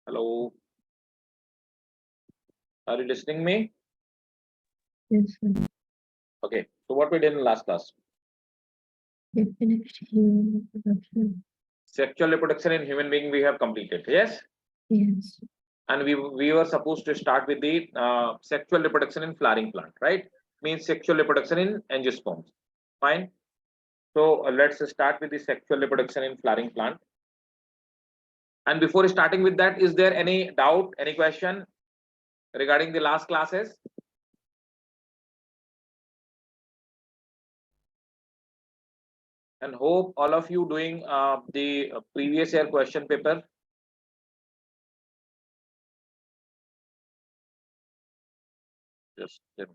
Hello. Are you listening me? Yes, sir. Okay. So what we did in last class? We finished human reproduction. Sexual reproduction in human being we have completed. Yes. Yes. And we were supposed to start with the sexual reproduction in flowering plant, right? Means sexual reproduction in angiosperms. Fine. So let's start with the sexual reproduction in flowering plant. And before starting with that, is there any doubt, any question regarding the last classes? And hope all of you doing the previous year question paper. Just a minute.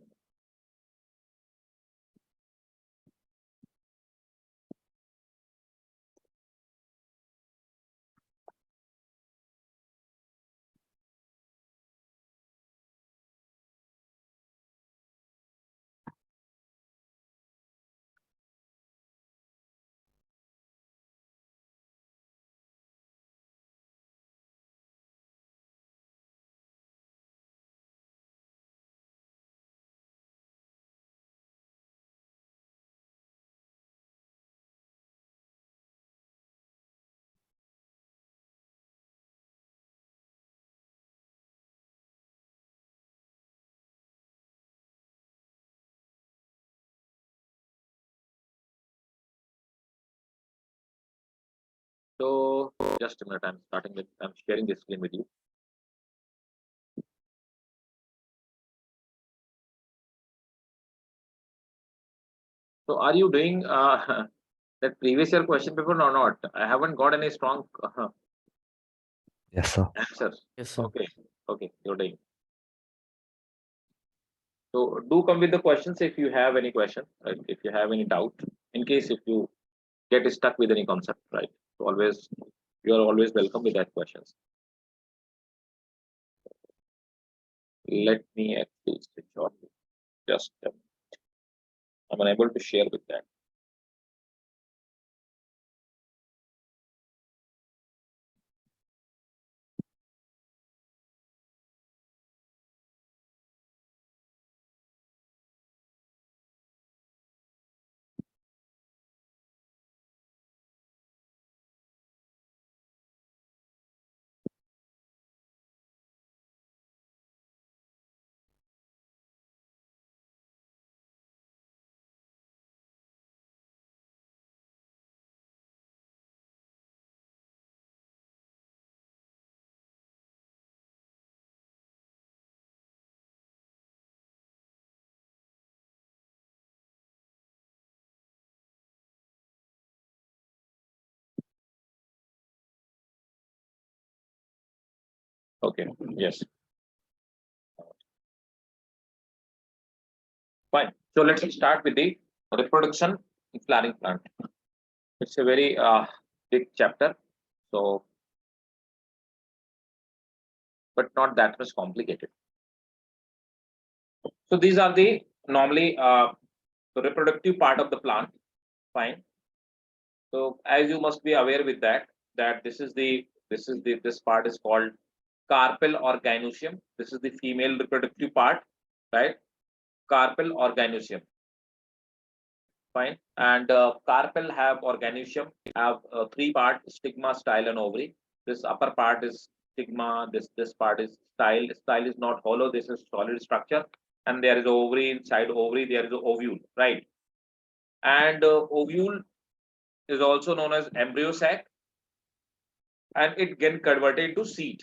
So just a minute, I'm sharing this screen with you. So are you doing that previous year question paper or not? I haven't got any strong Yes, sir. answers. Yes, sir. Okay, you're doing. So do come with the questions if you have any question, right? If you have any doubt, in case if you get stuck with any concept, right? So always, you are always welcome with that questions. Let me actually switch on. Just a minute. I'm unable to share with that. Okay, yes. Fine. So let's start with the reproduction in flowering plant. It's a very big chapter, so but not that much complicated. So these are the normally the reproductive part of the plant. Fine. So as you must be aware with that this part is called carpel or gynoecium. This is the female reproductive part, right? Carpel or gynoecium. Fine. And carpel have or gynoecium have three parts: stigma, style, and ovary. This upper part is stigma. This part is style. Style is not hollow. This is solid structure. And there is ovary. Inside ovary there is an ovule, right? And ovule is also known as embryo sac, and it can converted to seed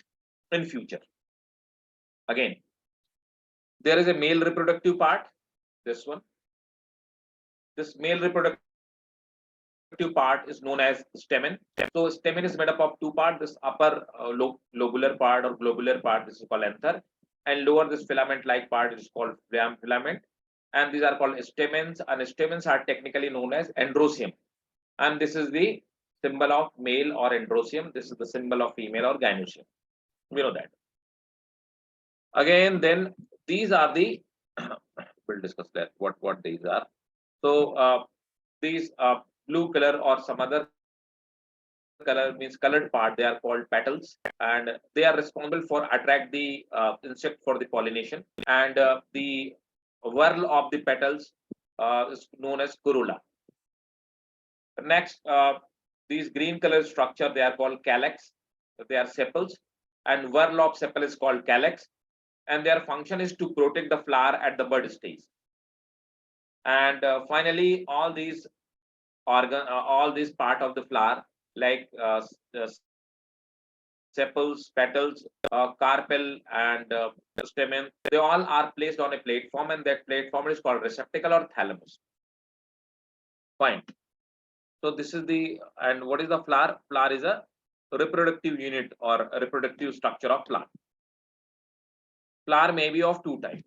in future. Again, there is a male reproductive part. This one. This male reproductive part is known as stamen. So stamen is made up of two parts. This upper lobular part or globular part, this is called anther, and lower this filament-like part is called filament. And these are called stamens, and stamens are technically known as androecium. And this is the symbol of male or androecium. This is the symbol of female or gynoecium. We know that. Again, then these are the we'll discuss that what these are. So these blue color or some other color means colored part, they are called petals, and they are responsible for attract the insect for the pollination, and the whorl of the petals is known as corolla. Next, these green color structure, they are called calyx, they are sepals, and whorl of sepal is called calyx, and their function is to protect the flower at the bud stage. And finally, all these all these part of the flower, like sepals, petals, carpel, and stamen, they all are placed on a platform, and that platform is called receptacle or thalamus. Fine. So this is the, and what is the flower? Flower is a reproductive unit or a reproductive structure of plant. Flower may be of two types: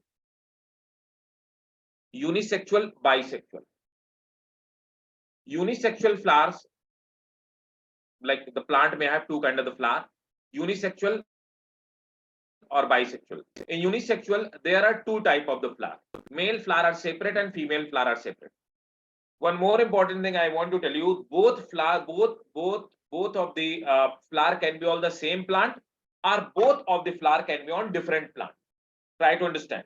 unisexual, bisexual. Unisexual flowers, like the plant may have two kind of the flower, unisexual or bisexual. In unisexual, there are two type of the flower. Male flower are separate and female flower are separate. One more important thing I want to tell you: both flower, both of the flower can be on the same plant, or both of the flower can be on different plant. Try to understand.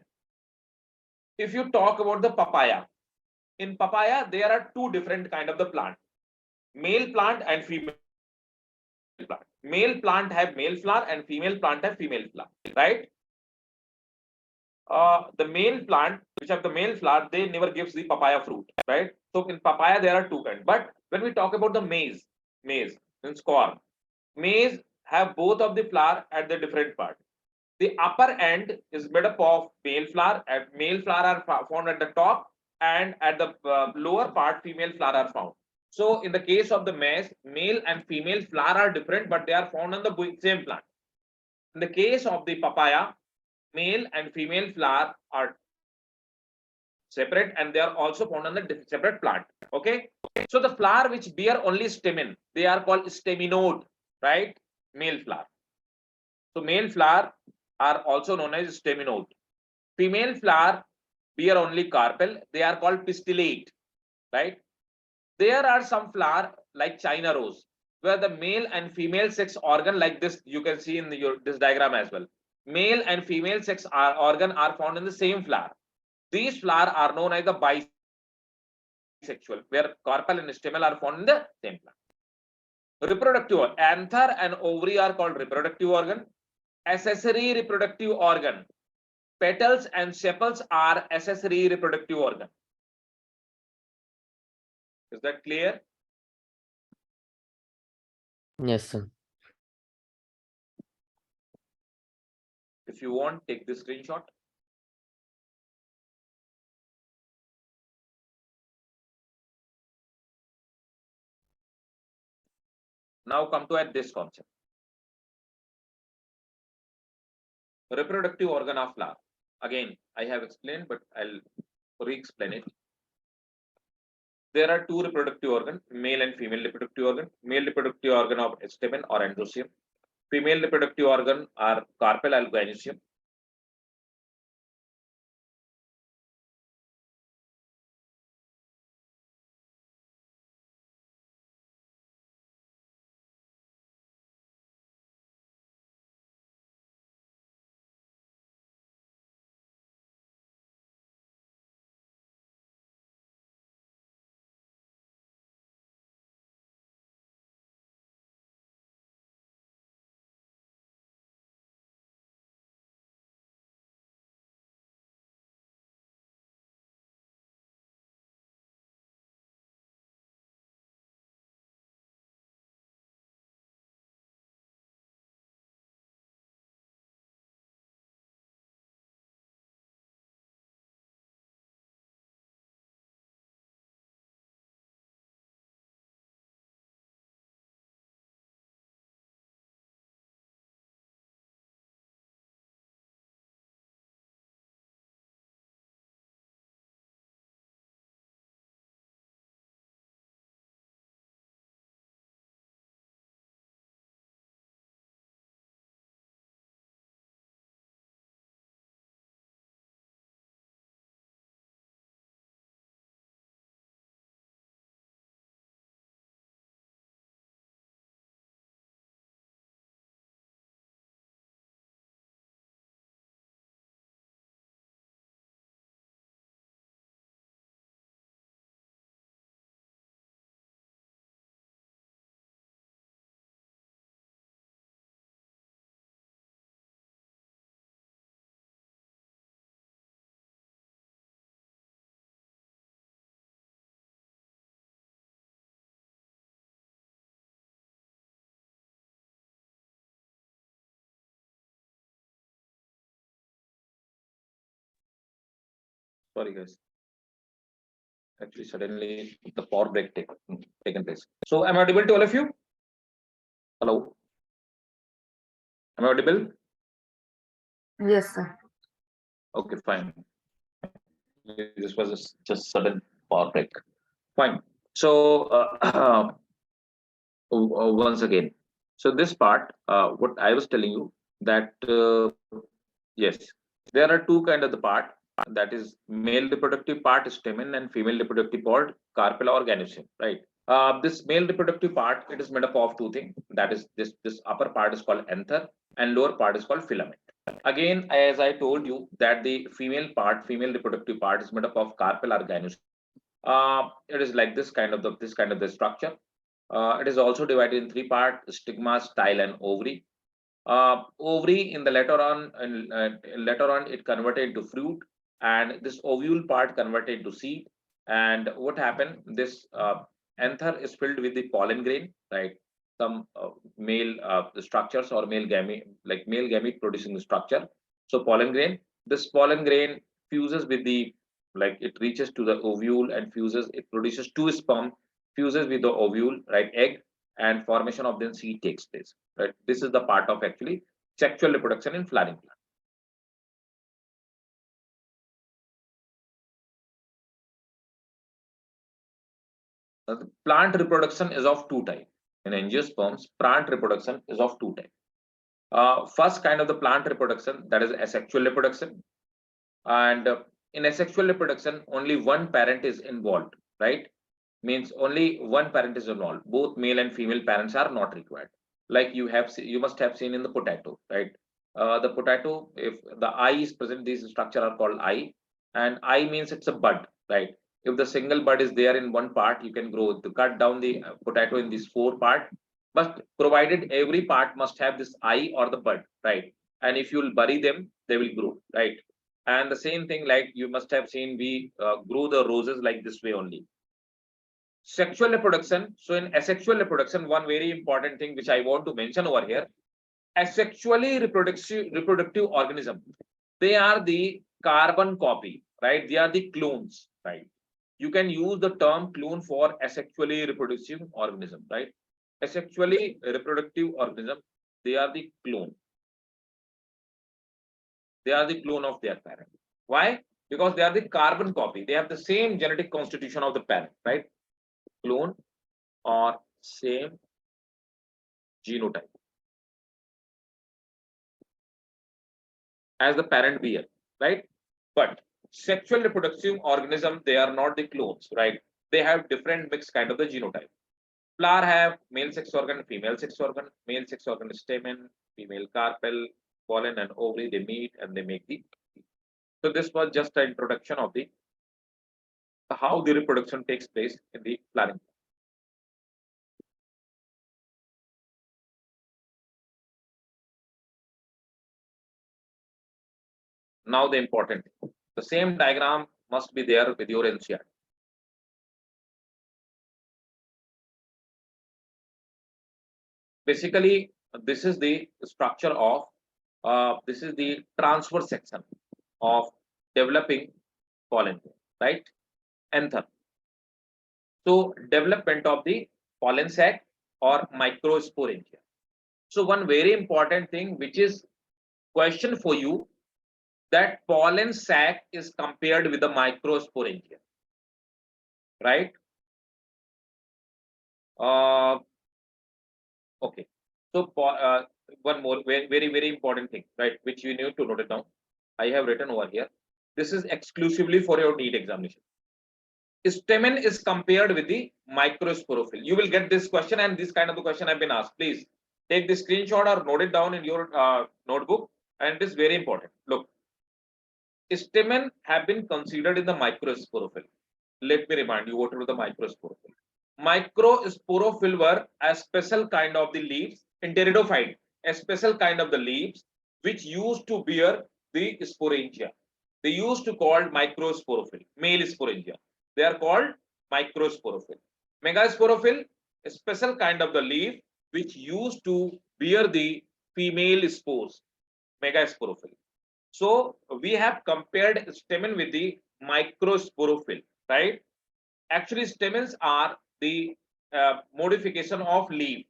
If you talk about the papaya, in papaya there are two different kind of the plant: male plant and female plant. Male plant have male flower and female plant have female flower, right? The male plant which have the male flower, they never gives the papaya fruit, right? So in papaya there are two kinds. But when we talk about the maize means corn, maize have both of the flower at the different part. The upper end is made up of male flower, and male flower are found at the top, and at the lower part female flower are found. So in the case of the maize, male and female flower are different, but they are found on the same plant. In the case of the papaya, male and female flower are separate, and they are also found on the separate plant. Okay, so the flower which bear only stamen, they are called staminode, right? Male flower. So male flower are also known as staminode. Female flower bear only carpel, they are called pistillate, right? There are some flower like China rose, where the male and female sex organ, like this, you can see in this diagram as well. Male and female sex organ are found in the same flower. These flowers are known as the bisexual, where carpel and stamen are found in the same plant. Reproductive, anther and ovary are called reproductive organ. Accessory reproductive organ, petals and sepals are accessory reproductive organ. Is that clear? Yes, sir. If you want, take this screenshot. Now come to at this concept. Reproductive organ of flower. Again, I have explained, but I'll re-explain it. There are two reproductive organ, male and female reproductive organ. Male reproductive organ of stamen or androecium. Female reproductive organ are carpel or gynoecium. Sorry, guys. Actually, suddenly the power break taken place. So, am I audible to all of you? Hello. Am I audible? Yes, sir. Okay, fine. This was just sudden power break. Fine. So, once again, so this part, what I was telling you that yes, there are two kind of the part, that is male reproductive part stamen and female reproductive part carpel or gynecium, right? This male reproductive part, it is made up of two things. That is this upper part is called anther and lower part is called filament. Again, as I told you that the female part, female reproductive part is made up of carpel or gynecium. It is like this kind of the structure. It is also divided in three parts: stigma, style, and ovary. Ovary in the later on it converted into fruit, and this ovule part converted to seed. And what happened? This anther is filled with the pollen grain, right? Some male structures or male gamete, like male gamete producing structure. So pollen grain. This pollen grain fuses with the, like it reaches to the ovule and fuses. It produces two sperm, fuses with the ovule, right? Egg, and formation of the seed takes place. Right? This is the part of actually sexual reproduction in flowering plant. The plant reproduction is of two types. In angiosperms, plant reproduction is of two types. First kind of the plant reproduction, that is asexual reproduction. And in asexual reproduction, only one parent is involved, right? Means only one parent is involved. Both male and female parents are not required. Like you must have seen in the potato, right? The potato, if the eye is present, these structure are called eye, and eye means it's a bud, right? If the single bud is there in one part, you can grow to cut down the potato in these four parts, but provided every part must have this eye or the bud, right? And if you'll bury them, they will grow, right? And the same thing, like you must have seen, we grow the roses like this way only. Sexual reproduction. So in asexual reproduction, one very important thing which I want to mention over here: asexually reproductive organism, they are the carbon copy, right? They are the clones, right? You can use the term clone for asexually reproducing organism, right? Asexually reproductive organism, they are the clone. They are the clone of their parent. Why? Because they are the carbon copy. They have the same genetic constitution of the parent, right? Clone or same genotype as the parent bear, right? But sexual reproductive organism, they are not the clones, right? They have different mixed kind of the genotype. Flower have male sex organ, female sex organ. Male sex organ is stamen, female carpel, pollen and ovary, they meet and they make the. So this was just an introduction of the how the reproduction takes place in the flowering. Now the important thing. The same diagram must be there with your NCERT. Basically, this is the structure of this is the transverse section of developing pollen, right? Anther. So development of the pollen sac or microsporangia. So one very important thing which is question for you, that pollen sac is compared with the microsporangia, right? Okay. So one more very important thing, right, which you need to note it down. I have written over here. This is exclusively for your NEET examination. Stamen is compared with the microsporophyll. You will get this question, and this kind of the question I've been asked. Please take the screenshot or note it down in your notebook, and it is very important. Look, stamen have been considered in the microsporophyll. Let me remind you what are the microsporophyll. Microsporophyll were a special kind of the leaves in pteridophyte, a special kind of the leaves which used to bear the sporangia. They used to call microsporophyll, male sporangia. They are called microsporophyll. Megasporophyll, a special kind of the leaf which used to bear the female spores, megasporophyll. So we have compared stamen with the microsporophyll, right? Actually, stamens are the modification of leaf.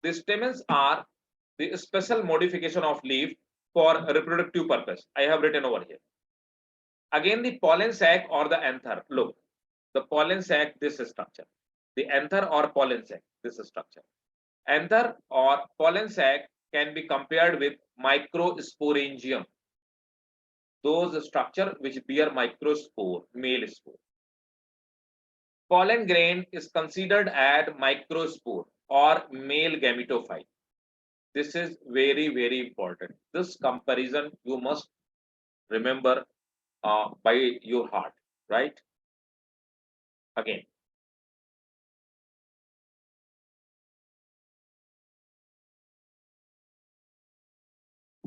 The stamens are the special modification of leaf for reproductive purpose. I have written over here. Again, the pollen sac or the anther. Look, the pollen sac, this structure. The anther or pollen sac, this structure. Anther or pollen sac can be compared with microsporangium. Those structure which bear microspore, male spore. Pollen grain is considered as microspore or male gametophyte. This is very, very important. This comparison you must remember by your heart, right? Again,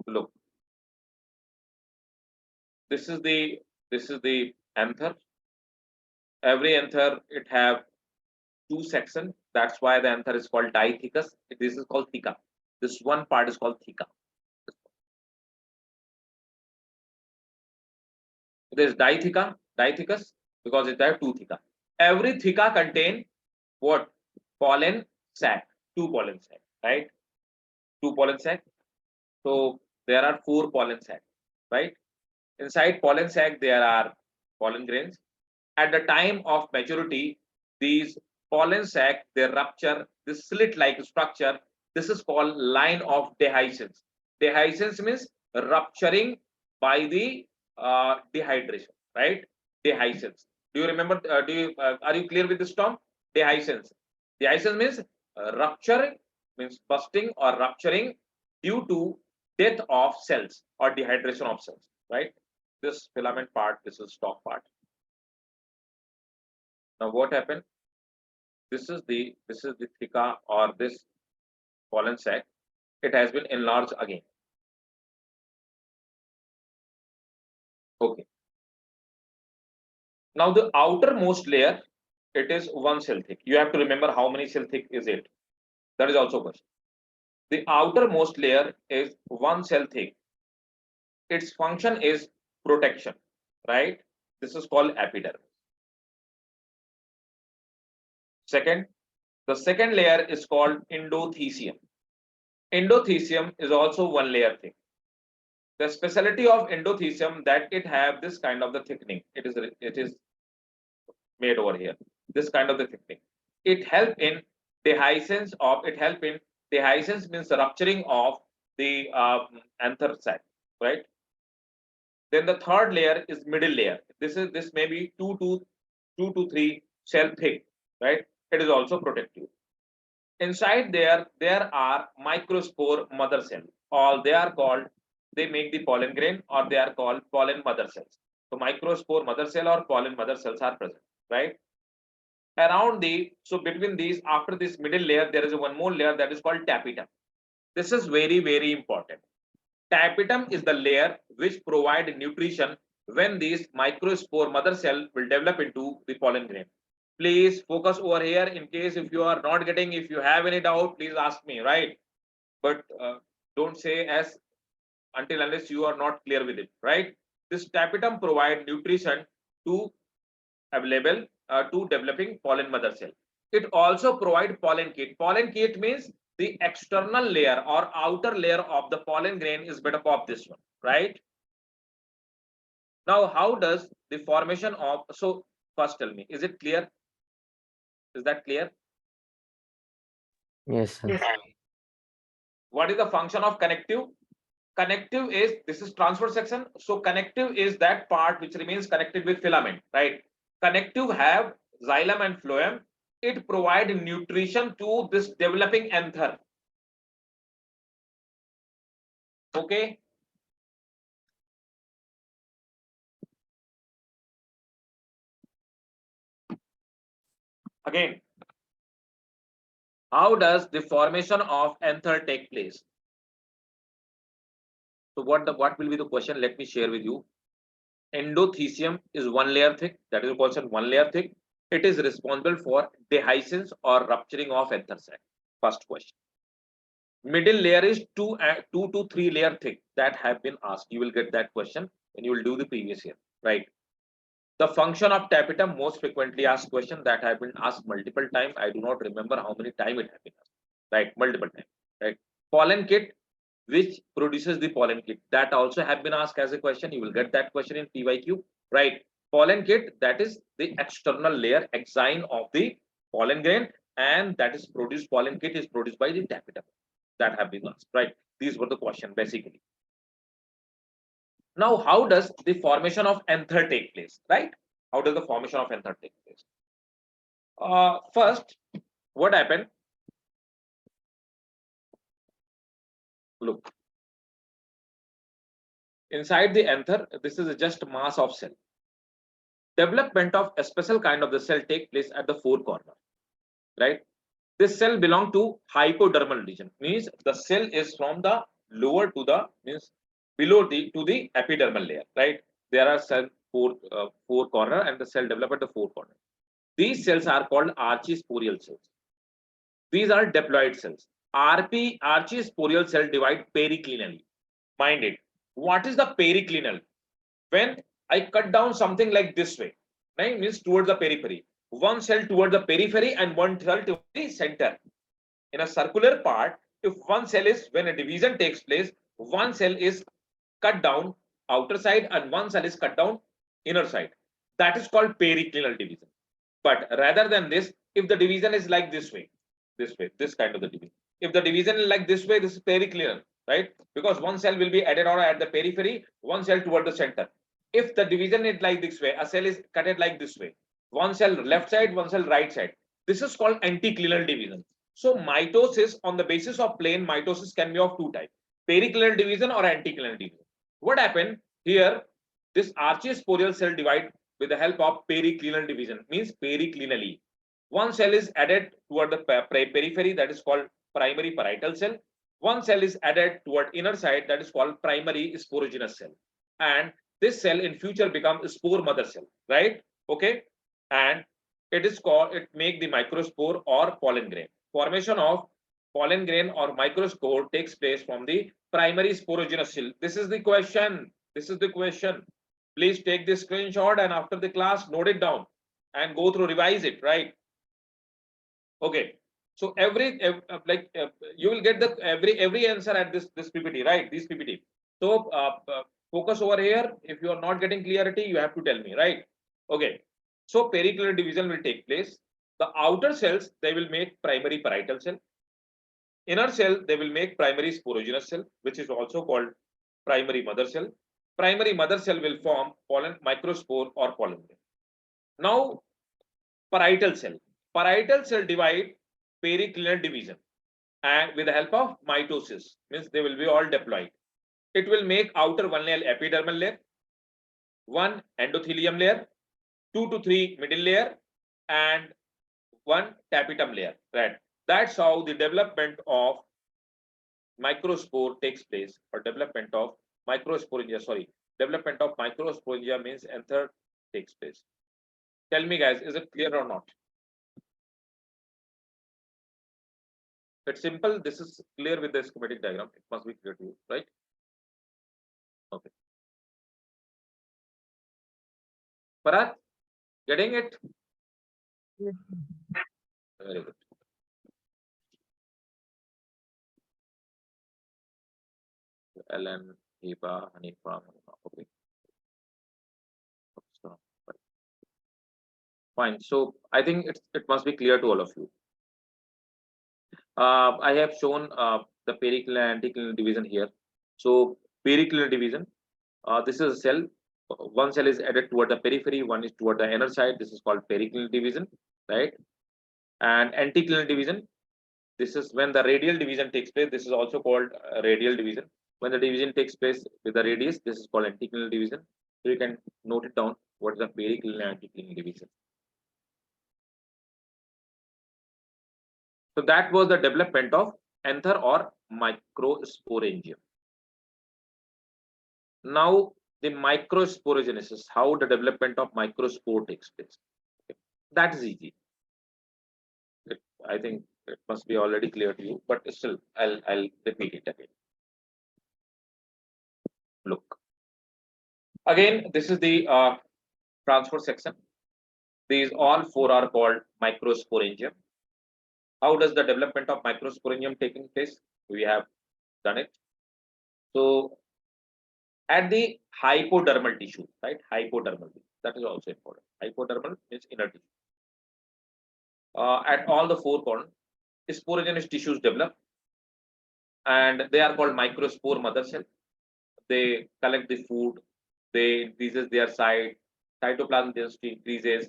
look, this is the anther. Every anther it have two sections. That's why the anther is called dithecus. This is called theca. This one part is called theca. There is dithecus because it has two theca. Every theca contain what? Pollen sac, two pollen sac, right? Two pollen sac. So there are four pollen sac, right? Inside pollen sac there are pollen grains. At the time of maturity, these pollen sac they rupture this slit-like structure. This is called line of dehiscence. Dehiscence means rupturing by the dehydration, right? Dehiscence. Do you remember? Are you clear with this term? Dehiscence. Dehiscence means rupturing, means busting or rupturing due to death of cells or dehydration of cells, right? This filament part, this is stalk part. Now what happened? This is the theca or this pollen sac. It has been enlarged again. Okay. Now the outermost layer, it is one cell thick. You have to remember how many cell thick is it. That is also a question. The outermost layer is one cell thick. Its function is protection, right? This is called epidermis. Second, the second layer is called endothecium. Endothecium is also one layer thick. The specialty of endothecium that it have this kind of the thickening. It is made over here. This kind of the thickening. It help in dehiscence of. It help in dehiscence means rupturing of the anther sac, right? Then the third layer is middle layer. This may be two to three cell thick, right? It is also protective. Inside there are microspore mother cell. All they are called, they make the pollen grain or they are called pollen mother cells. So microspore mother cell or pollen mother cells are present, right? Around so between these, after this middle layer, there is one more layer that is called tapetum. This is very, very important. Tapetum is the layer which provide nutrition when these microspore mother cell will develop into the pollen grain. Please focus over here. In case if you are not getting, if you have any doubt, please ask me, right? But don't say as until unless you are not clear with it, right? This tapetum provide nutrition to available to developing pollen mother cell. It also provide pollen kit. Pollen kit means the external layer or outer layer of the pollen grain is made up of this one, right? Now, how does the formation of, so first tell me, is it clear? Is that clear? Yes, sir. What is the function of connective? Connective is, this is transverse section. So connective is that part which remains connected with filament, right? Connective have xylem and phloem. It provide nutrition to this developing anther. Okay. Again, how does the formation of anther take place? So what will be the question? Let me share with you. Endothecium is one layer thick. That is the question, one layer thick. It is responsible for dehiscence or rupturing of anther sac. First question. Middle layer is two to three layer thick. That have been asked. You will get that question when you will do the previous year, right? The function of tapetum, most frequently asked question that have been asked multiple times. I do not remember how many times it has been asked. Right, multiple times. Right. Pollen kit, which produces the pollen kit, that also have been asked as a question. You will get that question in PYQ. Right. Pollen kit, that is the external layer, exine of the pollen grain, and that is produced, pollen kit is produced by the tapetum. That have been asked. Right. These were the question basically. Now, how does the formation of anther take place, right? How does the formation of anther take place? First, what happened? Look, inside the anther, this is just mass of cell. Development of a special kind of the cell take place at the four corner, right? This cell belong to hypodermal region, means the cell is from the lower to the, means below the to the epidermal layer, right? There are cell four corner, and the cell develop at the four corner. These cells are called archisporial cells. These are diploid cells. Archisporial cell divide periclinally. Mind it. What is the periclinal? When I cut down something like this way, right? Means towards the periphery. One cell towards the periphery and one cell to the center. In a circular part, if one cell is, when a division takes place, one cell is cut down outer side and one cell is cut down inner side. That is called periclinal division. But rather than this, if the division is like this way, this kind of the division. If the division is like this way, this is periclinal, right? Because one cell will be added on at the periphery, one cell toward the center. If the division is like this way, a cell is cut like this way, one cell left side, one cell right side. This is called anticlinal division. So mitosis, on the basis of plane, mitosis can be of two types: periclinal division or anticlinal division. What happened here? This archisporial cell divide with the help of periclinal division, means periclinally. One cell is added toward the periphery, that is called primary parietal cell. One cell is added toward inner side, that is called primary sporogenous cell. And this cell in future becomes spore mother cell, right? Okay. And it is called, it make the microspore or pollen grain. Formation of pollen grain or microspore takes place from the primary sporogenous cell. This is the question. This is the question. Please take this screenshot and after the class, note it down and go through, revise it, right? Okay. So you will get the every answer at this PPT, right? This PPT. So focus over here. If you are not getting clarity, you have to tell me, right? Okay. So periclinal division will take place. The outer cells, they will make primary parietal cell. Inner cell, they will make primary sporogenous cell, which is also called primary mother cell. Primary mother cell will form pollen microspore or pollen grain. Now, parietal cell. Parietal cell divide periclinal division, and with the help of mitosis, means they will be all diploid. It will make outer one layer epidermal layer, one endothelium layer, 2 to 3 middle layer, and one tapetum layer. Right. That's how the development of microspore takes place, or development of microsporangia. Sorry, development of microsporangia means anther takes place. Tell me, guys, is it clear or not? It's simple. This is clear with the schematic diagram. It must be clear to you, right? Okay. Bharat, getting it? Yes. Very good. Ellen, Heba, Hanifa. Okay. Fine. So I think it must be clear to all of you. I have shown the periclinal and anticlinal division here. So periclinal division, this is a cell. One cell is added toward the periphery, one is toward the inner side. This is called periclinal division, right? And anticlinal division, this is when the radial division takes place. This is also called radial division. When the division takes place with the radius, this is called anticlinal division. So you can note it down. What is the periclinal and anticlinal division? So that was the development of anther or microsporangium. Now the microsporogenesis, how the development of microspore takes place. Okay. That is easy. I think it must be already clear to you, but still I'll repeat it again. Look. Again, this is the transfer section. These all four are called microsporangium. How does the development of microsporangium taking place? We have done it. So at the hypodermal tissue, right? Hypodermal, that is also important. Hypodermal is inner tissue. At all the four corners, sporogenous tissues develop, and they are called microspore mother cell. They collect the food, they increases their size, cytoplasm density increases.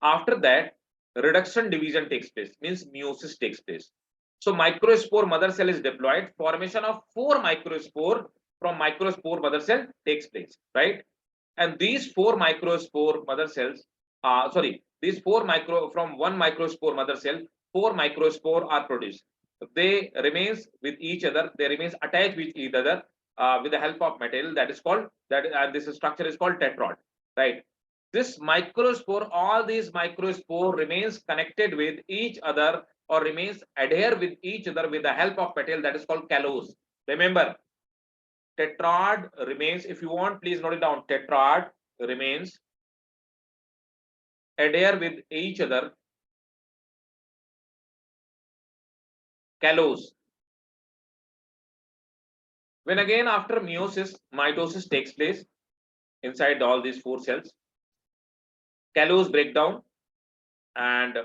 After that, reduction division takes place, means meiosis takes place. So microspore mother cell is deployed. Formation of 4 microspore from microspore mother cell takes place, right? And these 4 microspore mother cells, these 4 micro from 1 microspore mother cell, 4 microspore are produced. They remains with each other. They remains attached with each other with the help of material that is called and this structure is called tetrad, right? This microspore, all these microspore remains connected with each other or remains adhere with each other with the help of material that is called callose. Remember, tetrad remains, if you want, please note it down. Tetrad remains adhere with each other, callose. When again after meiosis, mitosis takes place inside all these 4 cells, callose break down and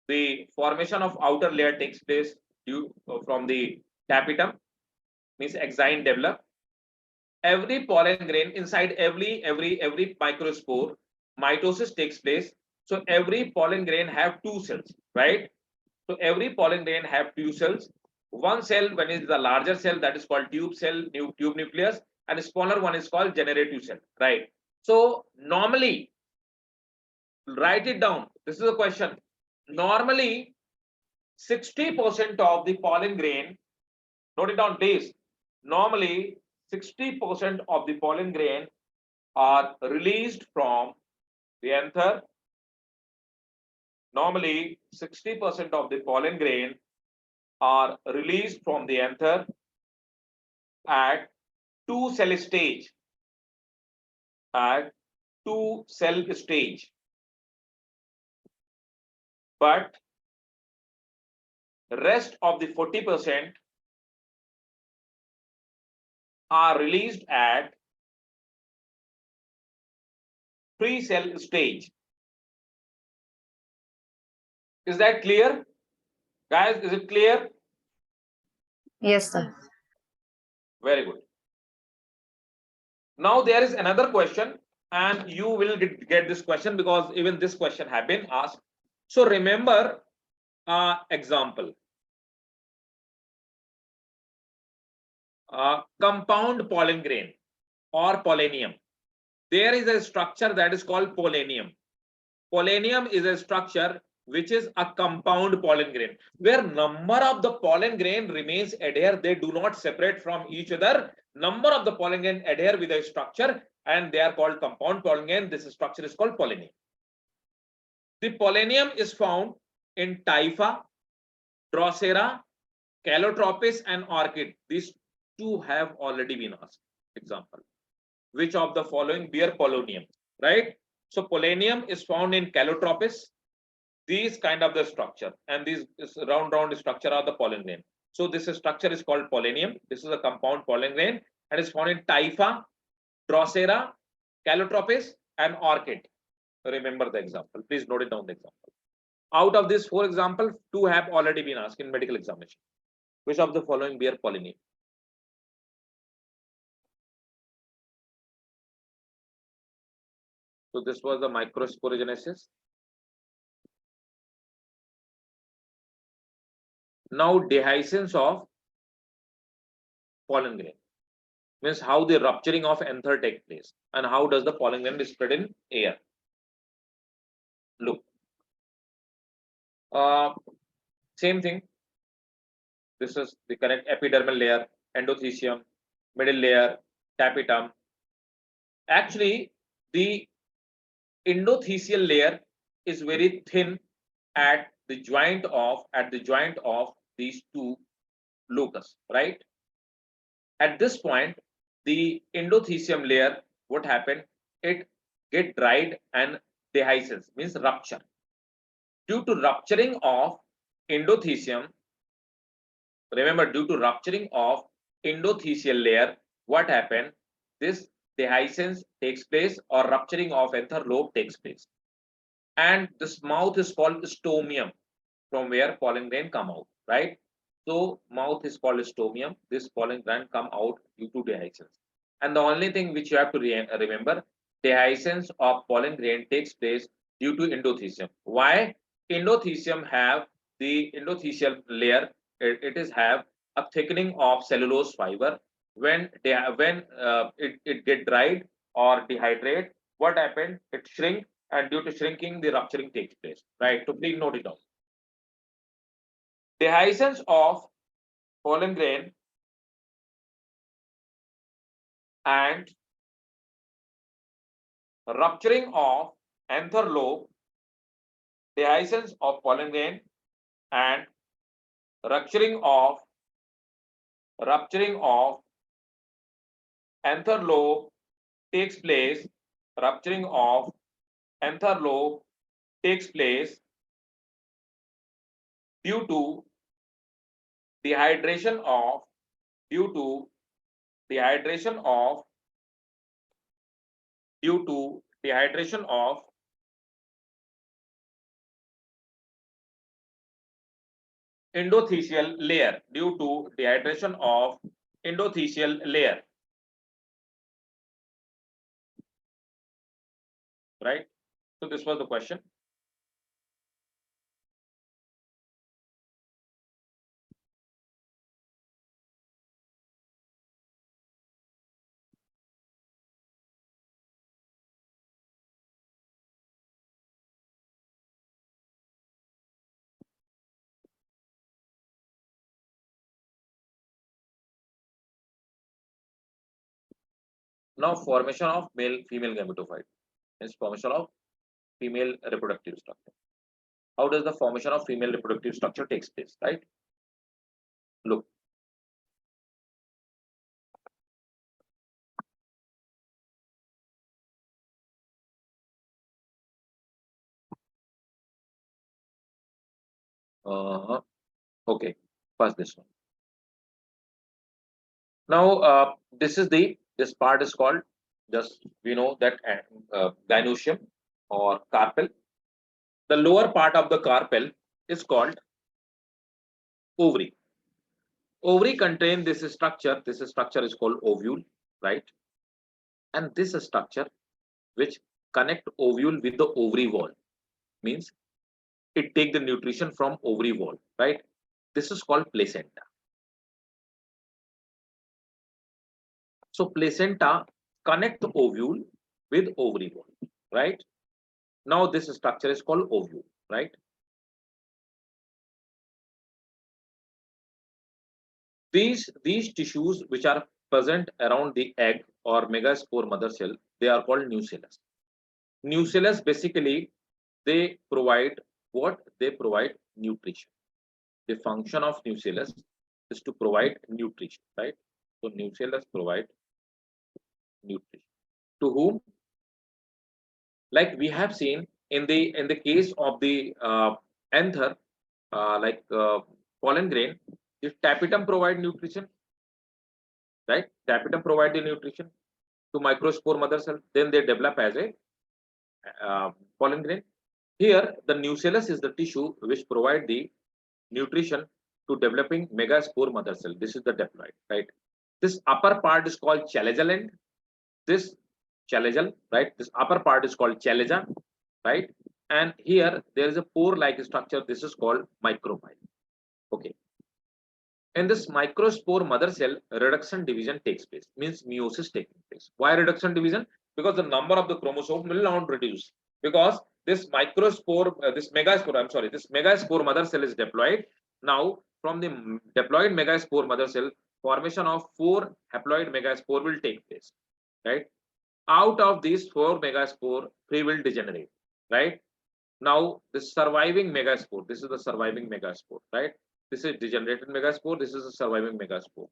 the formation of outer layer takes place due from the tapetum, means exine develop. Every pollen grain inside every microspore, mitosis takes place. So every pollen grain have 2 cells, right? So every pollen grain have 2 cells. One cell, when is the larger cell, that is called tube cell, tube nucleus, and a smaller one is called generative cell, right? So normally, write it down. This is a question. Normally, 60% of the pollen grain, note it down, please. Normally, 60% of the pollen grain are released from the anther. Normally, 60% of the pollen grain are released from the anther at 2 cell stage. At 2 cell stage. But rest of the 40% are released at 3 cell stage. Is that clear? Guys, is it clear? Yes, sir. Very good. Now there is another question, and you will get this question because even this question have been asked. So remember example. Compound pollen grain or pollenium. There is a structure that is called pollenium. Pollenium is a structure which is a compound pollen grain, where number of the pollen grain remains adhere. They do not separate from each other. Number of the pollen grain adhere with a structure, and they are called compound pollen grain. This structure is called pollenium. The pollenium is found in Typha, Drosera, Calotropis, and Orchid. These 2 have already been asked. Example. Which of the following bear pollenium? Right? So pollenium is found in Calotropis. These kind of the structure, and these round structure are the pollen grain. So this structure is called pollenium. This is a compound pollen grain and is found in Typha, Drosera, Calotropis, and Orchid. Remember the example. Please note it down the example. Out of these 4 examples, 2 have already been asked in medical examination. Which of the following bear pollenium? So this was the microsporogenesis. Now dehiscence of pollen grain means how the rupturing of anther takes place and how does the pollen grain spread in air. Look, same thing. This is the correct epidermal layer, endothecium, middle layer, tapetum. Actually, the endothecial layer is very thin at the joint of these 2 locus, right? At this point, the endothecium layer, what happened? It get dried and dehiscence, means rupture. Due to rupturing of endothecium, remember, due to rupturing of endothelial layer, what happened? This dehiscence takes place or rupturing of anther lobe takes place. And this mouth is called stomium, from where pollen grain come out, right? So mouth is called stomium. This pollen grain come out due to dehiscence. And the only thing which you have to remember, dehiscence of pollen grain takes place due to endothecium. Why? Endothecium have the endothelial layer. It is have a thickening of cellulose fiber. When it get dried or dehydrate, what happened? It shrink, and due to shrinking, the rupturing takes place. Right? So please note it down. Dehiscence of pollen grain and rupturing of anther lobe, dehiscence of pollen grain and rupturing of anther lobe takes place. Rupturing of anther lobe takes place due to dehydration of due to dehydration of endothelial layer, due to dehydration of endothelial layer, right? So this was the question. Now, formation of male female gametophyte is formation of female reproductive structure. How does the formation of female reproductive structure takes place, right? Look. Okay, first this one. Now, this part is called, just we know that gynoecium or carpel. The lower part of the carpel is called ovary. Ovary contain this structure. This structure is called ovule, right? And this structure which connect ovule with the ovary wall, means it take the nutrition from ovary wall, right? This is called placenta. So placenta connect the ovule with ovary wall, right? Now this structure is called ovule, right? These tissues which are present around the egg or megaspore mother cell, they are called nucellus. Nucellus basically they provide what? They provide nutrition. The function of nucellus is to provide nutrition, right? So nucellus provide nutrition. To whom? Like we have seen in the case of the anther, pollen grain, if tapetum provide nutrition, right? Tapetum provide the nutrition to microspore mother cell, then they develop as a pollen grain. Here, the nucellus is the tissue which provide the nutrition to developing megaspore mother cell. This is the diploid, right? This upper part is called chalazal end. This chalazal, right? This upper part is called chalaza, right? And here there is a pore-like structure. This is called micropyle. Okay. In this microspore mother cell, reduction division takes place. Means meiosis taking place. Why reduction division? Because the number of the chromosome will not reduce. Because this microspore, this megaspore mother cell is diploid. Now, from the diploid megaspore mother cell, formation of 4 haploid megaspore will take place, right? Out of these 4 megaspore, 3 will degenerate, right? Now, the surviving megaspore, this is the surviving megaspore, right? This is degenerated megaspore, this is a surviving megaspore.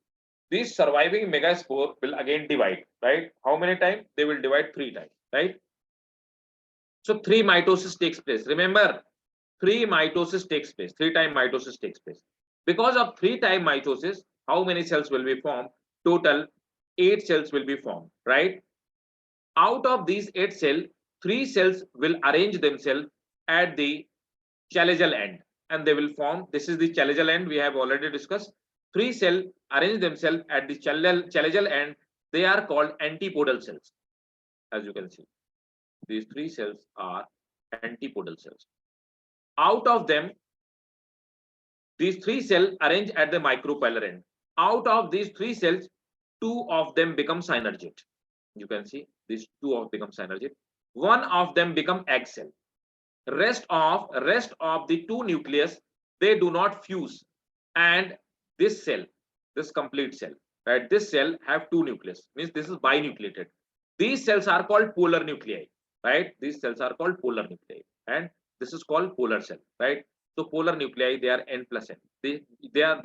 These surviving megaspore will again divide, right? How many times? They will divide 3 times, right? So 3 mitosis takes place. Remember, 3 mitosis takes place. 3-time mitosis takes place. Because of 3-time mitosis, how many cells will be formed? Total 8 cells will be formed, right? Out of these 8 cells, 3 cells will arrange themselves at the chalazial end, and they will form. This is the chalazial end we have already discussed. 3 cells arrange themselves at the chalazial end. They are called antipodal cells. As you can see, these 3 cells are antipodal cells. Out of them, these 3 cells arrange at the micropolar end. Out of these 3 cells, 2 of them become synergid. You can see these 2 of become synergid. 1 of them become egg cell. Rest of the 2 nucleus, they do not fuse, and this cell, this complete cell, right? This cell have 2 nucleus, means this is binucleated. These cells are called polar nuclei, right? These cells are called polar nuclei, and this is called polar cell, right? So polar nuclei, they are n plus n. They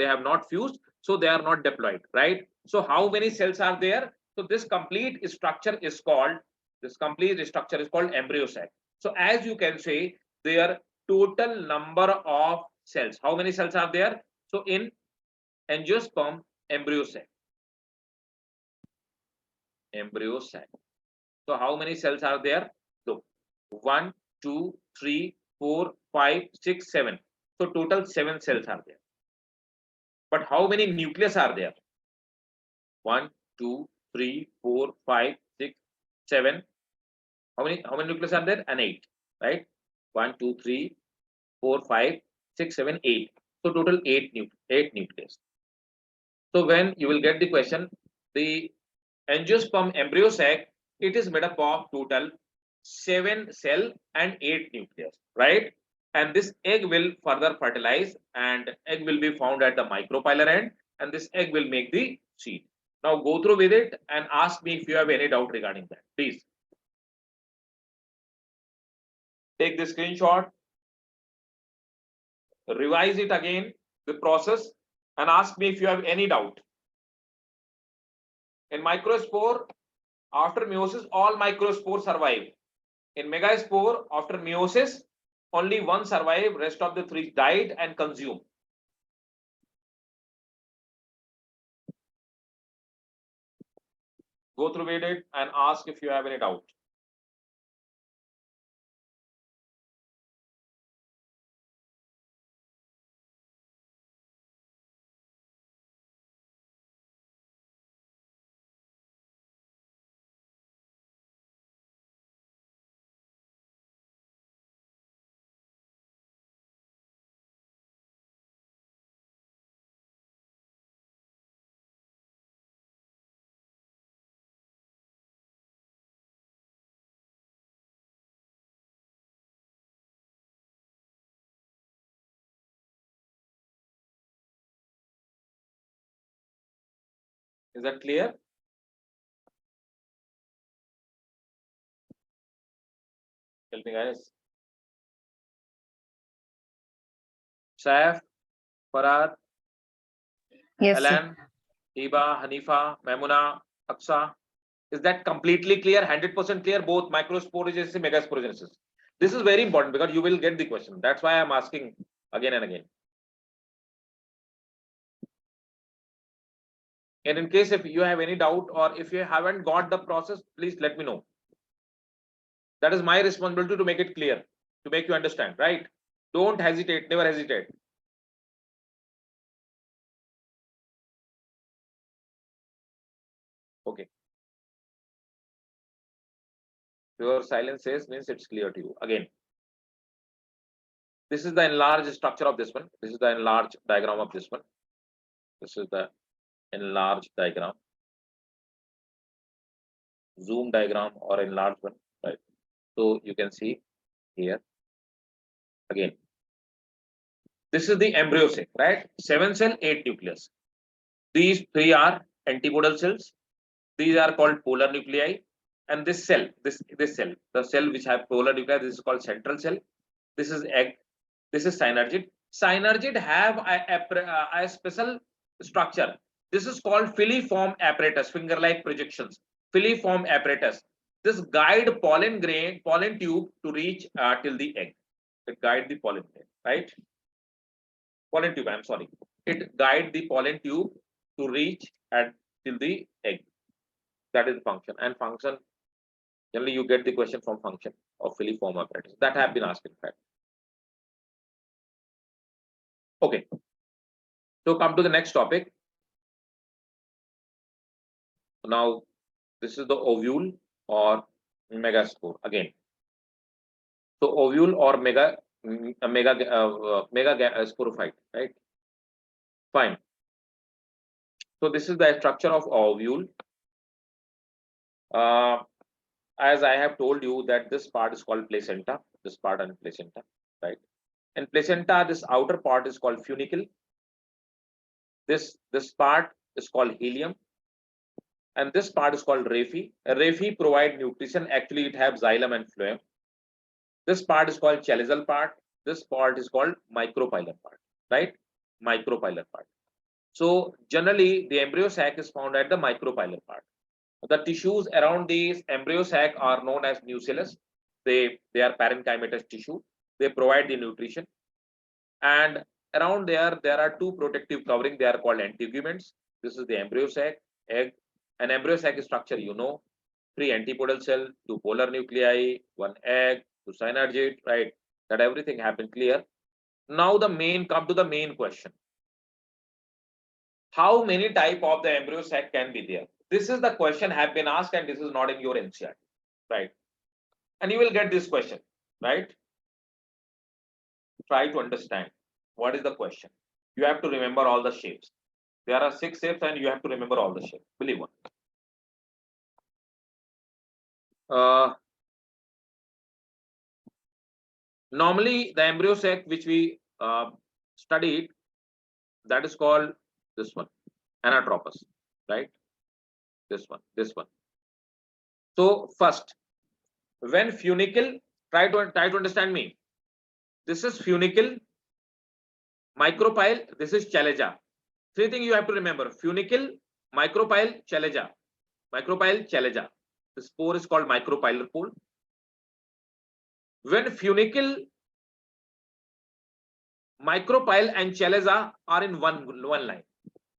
have not fused, so they are not diploid, right? So how many cells are there? So this complete structure is called embryo sac. So as you can see, their total number of cells. How many cells are there? So in angiosperm, embryo sac. So how many cells are there? So 1, 2, 3, 4, 5, 6, 7. So total 7 cells are there. But how many nucleus are there? 1, 2, 3, 4, 5, 6, 7. How many nucleus are there? And 8, right? 1, 2, 3, 4, 5, 6, 7, 8. So total 8 nucleus. So when you will get the question, the angiosperm embryo sac, it is made up of total 7 cell and 8 nucleus, right? And this egg will further fertilize, and egg will be found at the micropolar end, and this egg will make the seed. Now go through with it and ask me if you have any doubt regarding that, please. Take the screenshot, revise it again, the process, and ask me if you have any doubt. In microspore, after meiosis, all microspores survive. In megaspore, after meiosis, only 1 survived, rest of the 3 died and consumed. Go through with it and ask if you have any doubt. Is that clear? Tell me, guys. Saif, Farad, Yes, sir. Alan, Hiba, Hanifa, Maimuna, Aksa. Is that completely clear? 100% clear? Both microsporogenesis and megasporogenesis. This is very important because you will get the question. That's why I'm asking again and again. And in case if you have any doubt or if you haven't got the process, please let me know. That is my responsibility to make it clear, to make you understand, right? Don't hesitate, never hesitate. Okay. Your silence says means it's clear to you. Again, this is the enlarged structure of this one. This is the enlarged diagram of this one. This is the enlarged diagram. Zoom diagram or enlarged one, right? So you can see here again. This is the embryo sac, right? 7 cell, 8 nucleus. These 3 are antipodal cells. These are called polar nuclei. And this cell, this cell, the cell which have polar nuclei, this is called central cell. This is egg. This is synergid. Synergid have a special structure. This is called filiform apparatus, finger-like projections. Filiform apparatus. this guide pollen tube to reach till the egg. It guide the pollen grain, right? Pollen tube, I'm sorry. It guide the pollen tube to reach till the egg. That is the function. And function, generally you get the question from function of filiform apparatus. That have been asked in fact. Okay. So come to the next topic. Now, this is the ovule or megaspore again. So ovule or sporophyte, right? Fine. So this is the structure of ovule. As I have told you that this part is called placenta, this part and placenta, right? In placenta, this outer part is called funicle. This part is called helium, and this part is called raphe. Raphe provide nutrition. Actually, it has xylem and phloem. This part is called chalizal part. This part is called micropylar part, right? Micropylar part. So generally, the embryo sac is found at the micropylar part. The tissues around these embryo sac are known as nucellus. They are parenchymatous tissue. They provide the nutrition. And around there are two protective covering. They are called integuments. This is the embryo sac, egg. An embryo sac structure, you know, 3 antipodal cell, 2 polar nuclei, 1 egg, 2 synergid, right? That everything happened clear. Now come to the main question. How many type of the embryo sac can be there? This is the question have been asked, and this is not in your NCERT, right? And you will get this question, right? Try to understand what is the question. You have to remember all the shapes. There are 6 shapes, and you have to remember all the shapes. Believe me. Normally, the embryo sac which we studied, that is called this one, anatropous, right? This one. So first, when funicle, try to understand me. This is funicle, micropyle, this is chalaza. 3 things you have to remember: funicle, micropyle, chalaza. Micropyle, chalaza. The spore is called micropylar pole. When funicle, micropyle, and chalaza are in one line,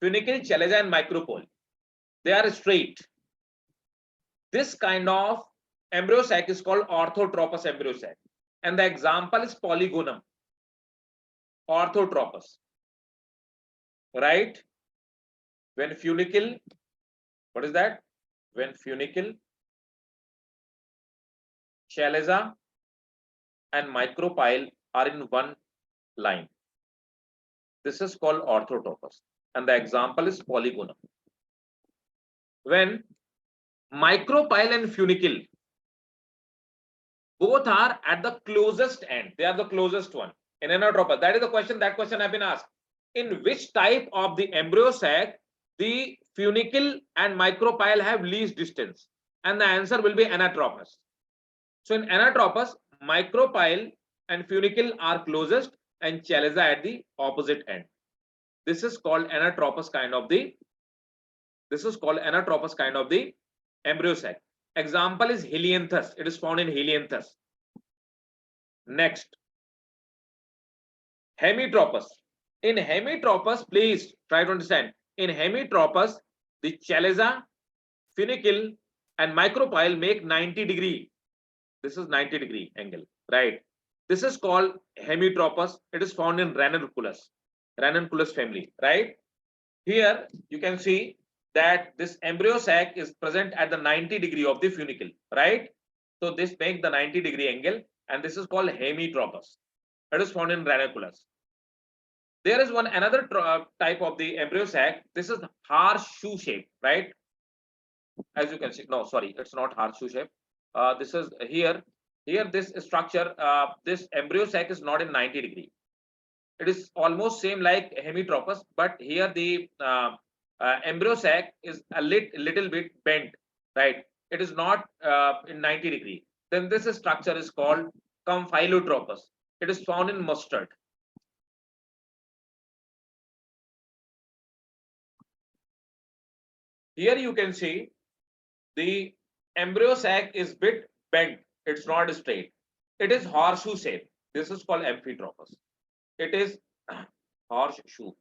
funicle, chalaza, and micropole, they are straight. This kind of embryo sac is called orthotropous embryo sac, and the example is polygonum. Orthotropous, right? When funicle, what is that? When funicle, chalaza, and micropyle are in one line, this is called orthotropous, and the example is polygonum. When micropyle and funicle both are at the closest end, they are the closest one in anatropous. That is the question. That question have been asked. In which type of the embryo sac the funicle and micropyle have least distance? And the answer will be anatropous. So in anatropous, micropyle and funicle are closest, and chalaza at the opposite end. This is called anatropous kind of the. This is called anatropous kind of the embryo sac. Example is helianthus. It is found in helianthus. Next, hemitropous. In hemitropous, please try to understand. In hemitropous, the chalaza, funicle, and micropyle make 90-degree. This is 90-degree angle, right? This is called hemitropous. It is found in ranunculus family, right? Here you can see that this embryo sac is present at the 90-degree of the funicle, right? So this makes the 90-degree angle, and this is called hemitropous. It is found in ranunculus. There is another type of the embryo sac. This is horseshoe shape, right? As you can see, no, sorry, it's not horseshoe shape. This is here. Here, this structure, this embryo sac is not in 90-degree. It is almost same like hemitropous, but here the embryo sac is a little bit bent, right? It is not in 90-degree. Then this structure is called comphilotropous. It is found in mustard. Here you can see the embryo sac is bit bent. It's not straight. It is horseshoe shape. This is called amphitropous. It is horseshoe.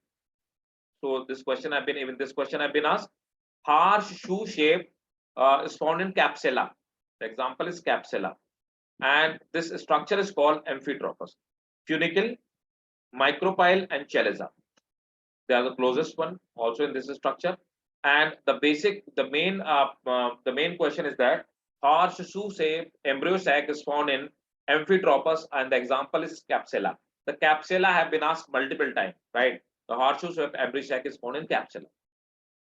So this question I've been asked. Horseshoe shape is found in capsula. The example is capsula, and this structure is called amphitropous. Funicle, micropyle, and cheliza. They are the closest one also in this structure. And the main question is that horseshoe shape embryo sac is found in amphitropous, and the example is capsula. The capsula have been asked multiple times, right? The horseshoe shape embryo sac is found in capsula.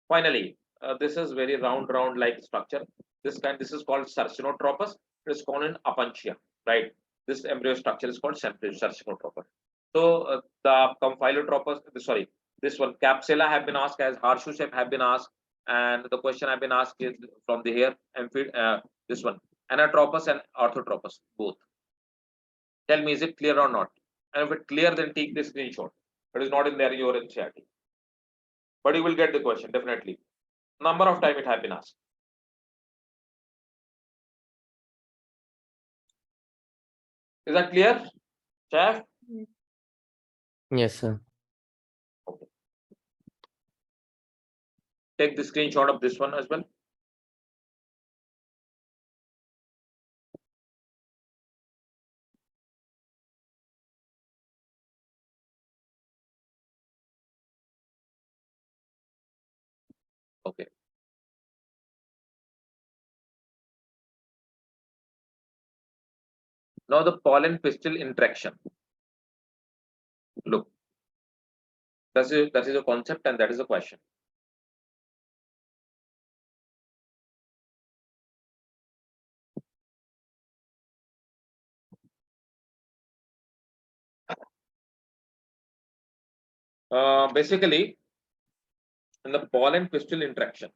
Finally, this is very round like structure. This is called cercinotropous. It is found in apuntia, right? This embryo structure is called cercinotropous. So the Compylotropous, sorry, this one capsula have been asked as horseshoe shape have been asked, and the question have been asked is from the here this one Anatropous and Orthotropous both. Tell me, is it clear or not? And if it's clear, then take the screenshot. It is not in there, your NCERT. But you will get the question definitely. Number of time it have been asked. Is that clear, Chef? Yes, sir. Okay. Take the screenshot of this one as well. Okay. Now the pollen pistil interaction. Look, that is a concept and that is a question. Basically, in the pollen pistil interaction,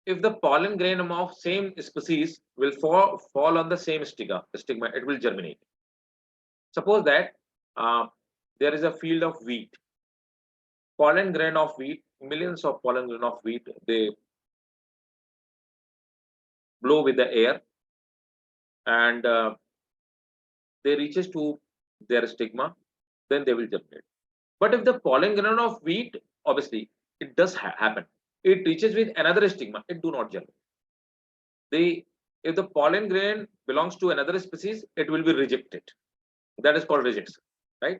if the pollen grain of same species will fall on the same stigma, it will germinate. Suppose that there is a field of wheat. Pollen grain of wheat, millions of pollen grain of wheat, they blow with the air, and they reaches to their stigma, then they will germinate. But if the pollen grain of wheat, obviously it does happen, it reaches with another stigma, it do not germinate. If the pollen grain belongs to another species, it will be rejected. That is called rejection, right?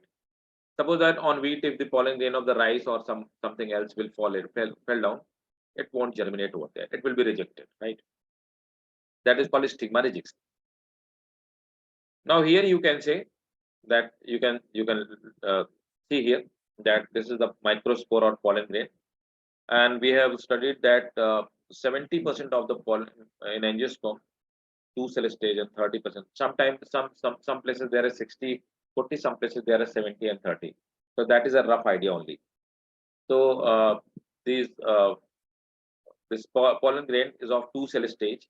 Suppose that on wheat, if the pollen grain of the rice or something else will fell down, it won't germinate over there. It will be rejected, right? That is called stigma rejection. Now here you can say that you can see here that this is the microspore or pollen grain, and we have studied that 70% of the pollen in angiosperm 2-cell stage and 30%. Sometimes some places there is 60-40, some places there are 70 and 30. So that is a rough idea only. So this pollen grain is of 2-cell stage.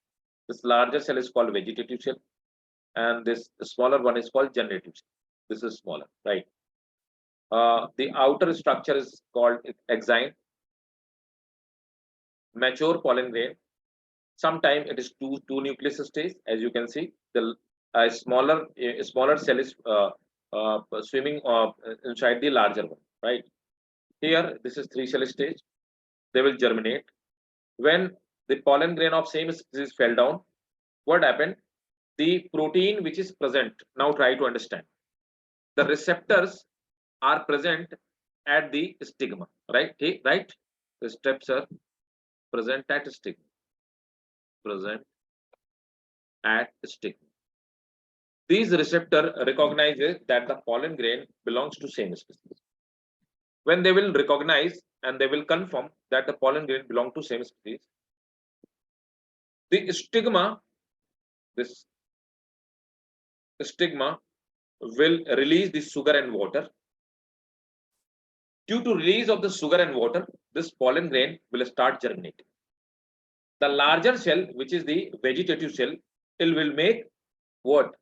This larger cell is called vegetative cell, and this smaller one is called generative cell. This is smaller, right? The outer structure is called exine. Mature pollen grain. Sometimes it is two nucleus stage, as you can see. The smaller cell is swimming inside the larger one, right? Here, this is 3-cell stage. They will germinate. When the pollen grain of same species fell down, what happened? The protein which is present, now try to understand. The receptors are present at the stigma, right? Right? The steps are present at stigma. Present at stigma. These receptor recognizes that the pollen grain belongs to same species. When they will recognize and they will confirm that the pollen grain belong to same species, the stigma, this stigma will release the sugar and water. Due to release of the sugar and water, this pollen grain will start germinating. The larger cell, which is the vegetative cell, it will make what?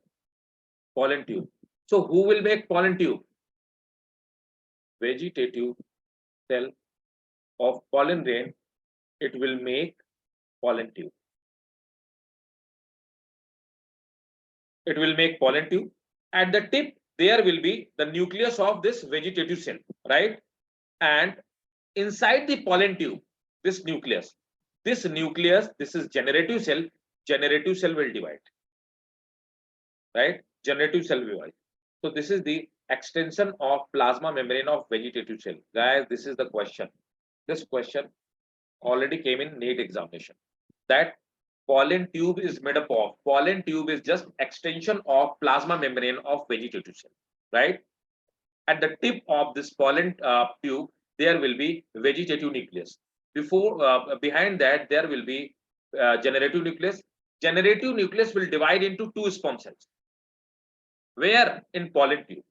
Pollen tube. So who will make pollen tube? Vegetative cell of pollen grain, it will make pollen tube. it will make pollen tube. At the tip, there will be the nucleus of this vegetative cell, right? And inside the pollen tube, this nucleus, this is generative cell. Generative cell will divide, right? Generative cell will divide. So this is the extension of plasma membrane of vegetative cell. Guys, this is the question. This question already came in NEET examination. That pollen tube is made up of, pollen tube is just extension of plasma membrane of vegetative cell, right? At the tip of this pollen tube, there will be vegetative nucleus. Behind that, there will be generative nucleus. Generative nucleus will divide into two sperm cells. Where? In pollen tube.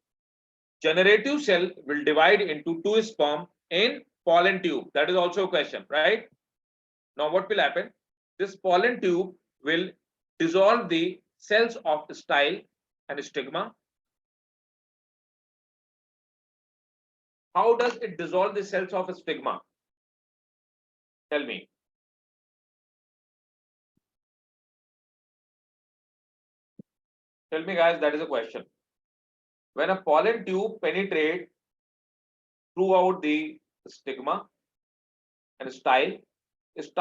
Generative cell will divide into two sperm in pollen tube. That is also a question, right? Now what will happen? This pollen tube will dissolve the cells of style and stigma. How does it dissolve the cells of stigma? Tell me. Tell me, guys, that is a question. When a pollen tube penetrates throughout the stigma and style is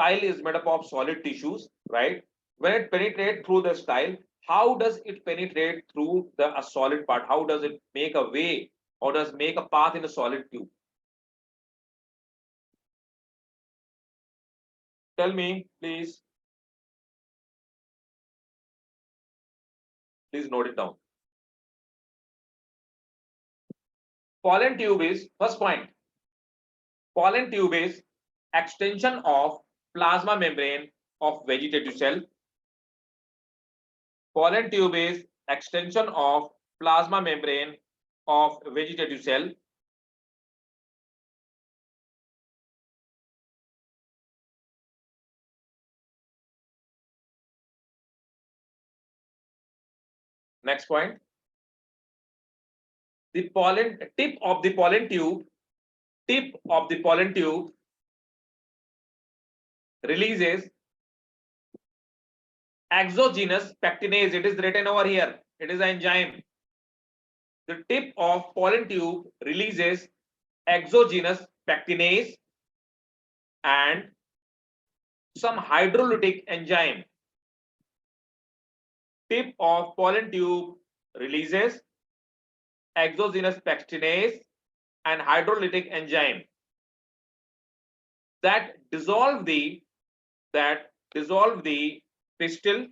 made up of solid tissues, right? When it penetrates through the style, how does it penetrate through a solid part? How does it make a way, or does it make a path in a solid tube? Tell me, please. Please note it down. Pollen tube is, first point, pollen tube is extension of plasma membrane of vegetative cell. Pollen tube is extension of plasma membrane of vegetative cell. Next point. The pollen tip of the pollen tube releases exogenous pectinase. It is written over here. It is an enzyme. The tip of pollen tube releases exogenous pectinase and some hydrolytic enzyme. Tip of pollen tube releases exogenous pectinase and hydrolytic enzyme that dissolve the pistil,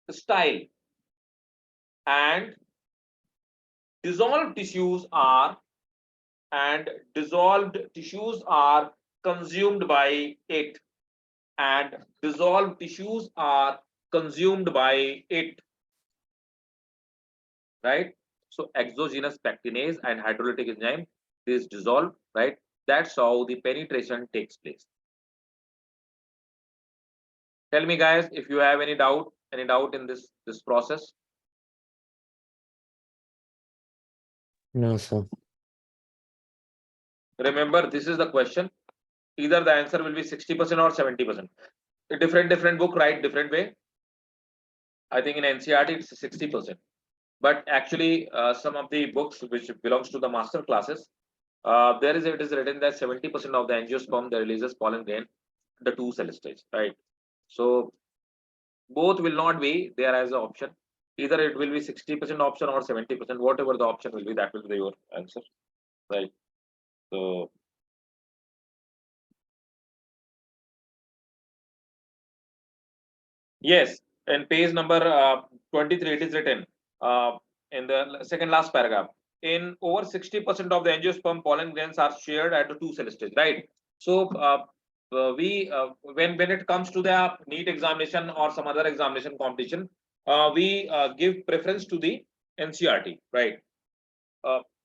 style, and dissolved tissues are consumed by it, right? So exogenous pectinase and hydrolytic enzyme is dissolved, right? That's how the penetration takes place. Tell me, guys, if you have any doubt in this process. No, sir. Remember, this is the question. Either the answer will be 60% or 70%. A different book write different way. I think in NCERT it's 60%. But actually, some of the books which belongs to the master classes, it is written that 70% of the angiosperm that releases pollen grain, the 2 cell stage, right? So both will not be there as an option. Either it will be 60% option or 70%, whatever the option will be, that will be your answer, right? So yes, in page number 23, it is written in the second last paragraph. In over 60% of the angiosperm, pollen grains are shared at the 2 cell stage, right? So when it comes to the NEET examination or some other examination competition, we give preference to the NCERT, right?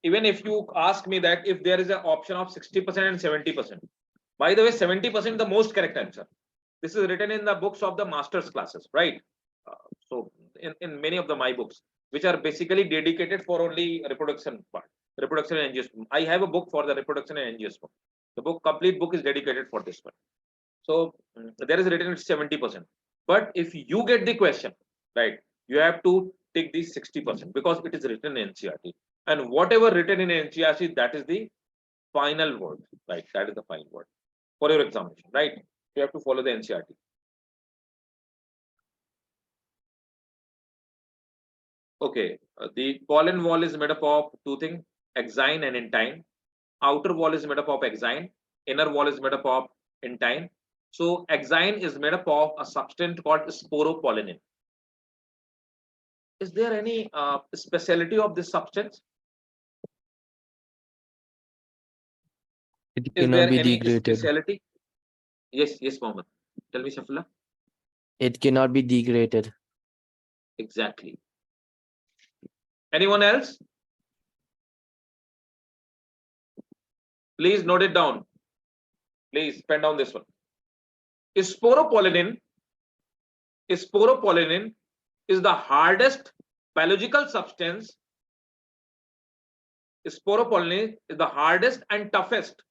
Even if you ask me that if there is an option of 60% and 70%, by the way, 70% the most correct answer. This is written in the books of the master's classes, right? So in many of my books, which are basically dedicated for only reproduction part. Reproduction and angiosperm. I have a book for the reproduction and angiosperm. The complete book is dedicated for this one. So there is written 70%. But if you get the question, right, you have to take the 60% because it is written in NCERT. And whatever written in NCERT, that is the final word, right? That is the final word for your examination, right? You have to follow the NCERT. Okay, the pollen wall is made up of two things, exine and intine. Outer wall is made up of exine, inner wall is made up of intine. So exine is made up of a substance called sporopollenin. Is there any speciality of this substance? It Is cannot there be any degraded. speciality? Yes, Mohammed. Tell me, Shafila. It cannot be degraded. Exactly. Anyone else? Please note it down. Please pen down this one. Sporopollenin is the hardest biological substance. Sporopollenin is the hardest and toughest.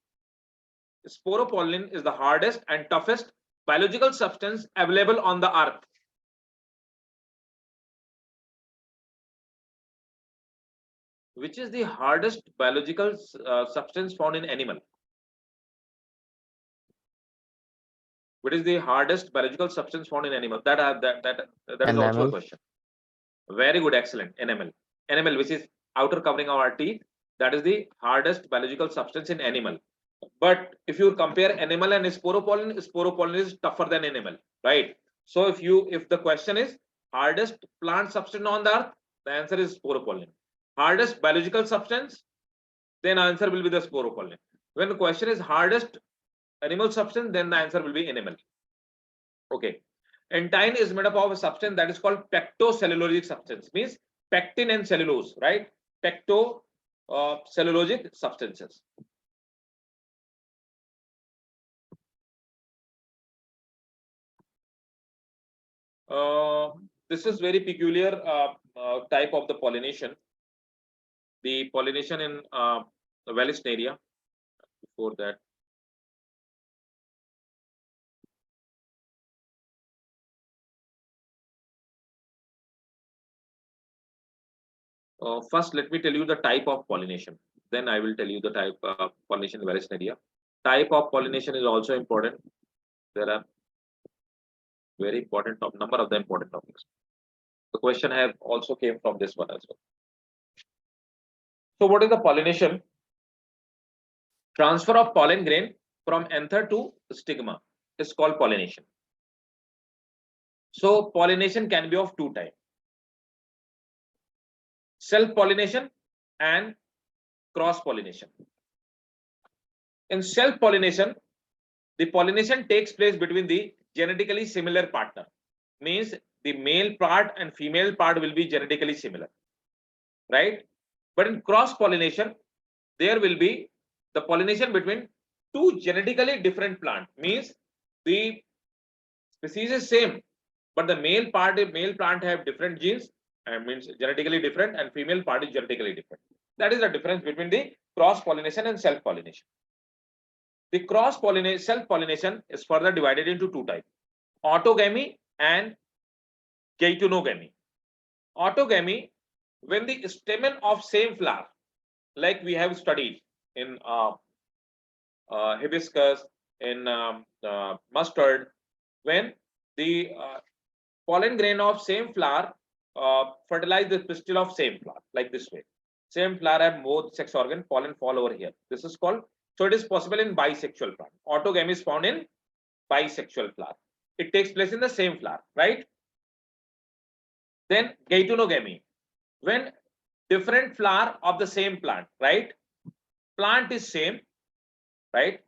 Sporopollenin is the hardest and toughest biological substance available on the earth. Which is the hardest biological substance found in animal? What is the hardest biological substance found in animal? That is also a Enamel. question. Very good, excellent. Enamel, which is outer covering of our teeth, that is the hardest biological substance in animal. But if you compare animal and sporopollen is tougher than animal, right? So if the question is hardest plant substance on the earth, the answer is sporopollen. Hardest biological substance, then answer will be the sporopollen. When the question is hardest animal substance, then the answer will be animal. Okay. Intine is made up of a substance that is called pectocellulosic substance, means pectin and cellulose, right? Cellulosic substances. This is very peculiar type of the pollination. The pollination in the Vallisneria. Before that, first let me tell you the type of pollination. Then I will tell you the type of pollination in Vallisneria. Type of pollination is also important. There are very important number of the important topics. The question have also came from this one as well. So what is the pollination? Transfer of pollen grain from anther to stigma is called pollination. So pollination can be of two types: self-pollination and cross-pollination. In self-pollination, the pollination takes place between the genetically similar partner. Means the male part and female part will be genetically similar, right? But in cross-pollination, there will be the pollination between two genetically different plants. Means the species is same, but the male plant have different genes, and means genetically different, and female part is genetically different. That is the difference between the cross-pollination and self-pollination. The cross-pollination, self-pollination is further divided into two types: autogamy and geitonogamy. Autogamy, when the stamen of same flower, like we have studied in hibiscus, in mustard, when the pollen grain of same flower fertilize the pistil of same flower, like this way. Same flower have both sex organ, pollen fall over here. This is called, so it is possible in bisexual plant. Autogamy is found in bisexual flower. It takes place in the same flower, right? Then geitonogamy, when different flower of the same plant, right? Plant is same, right?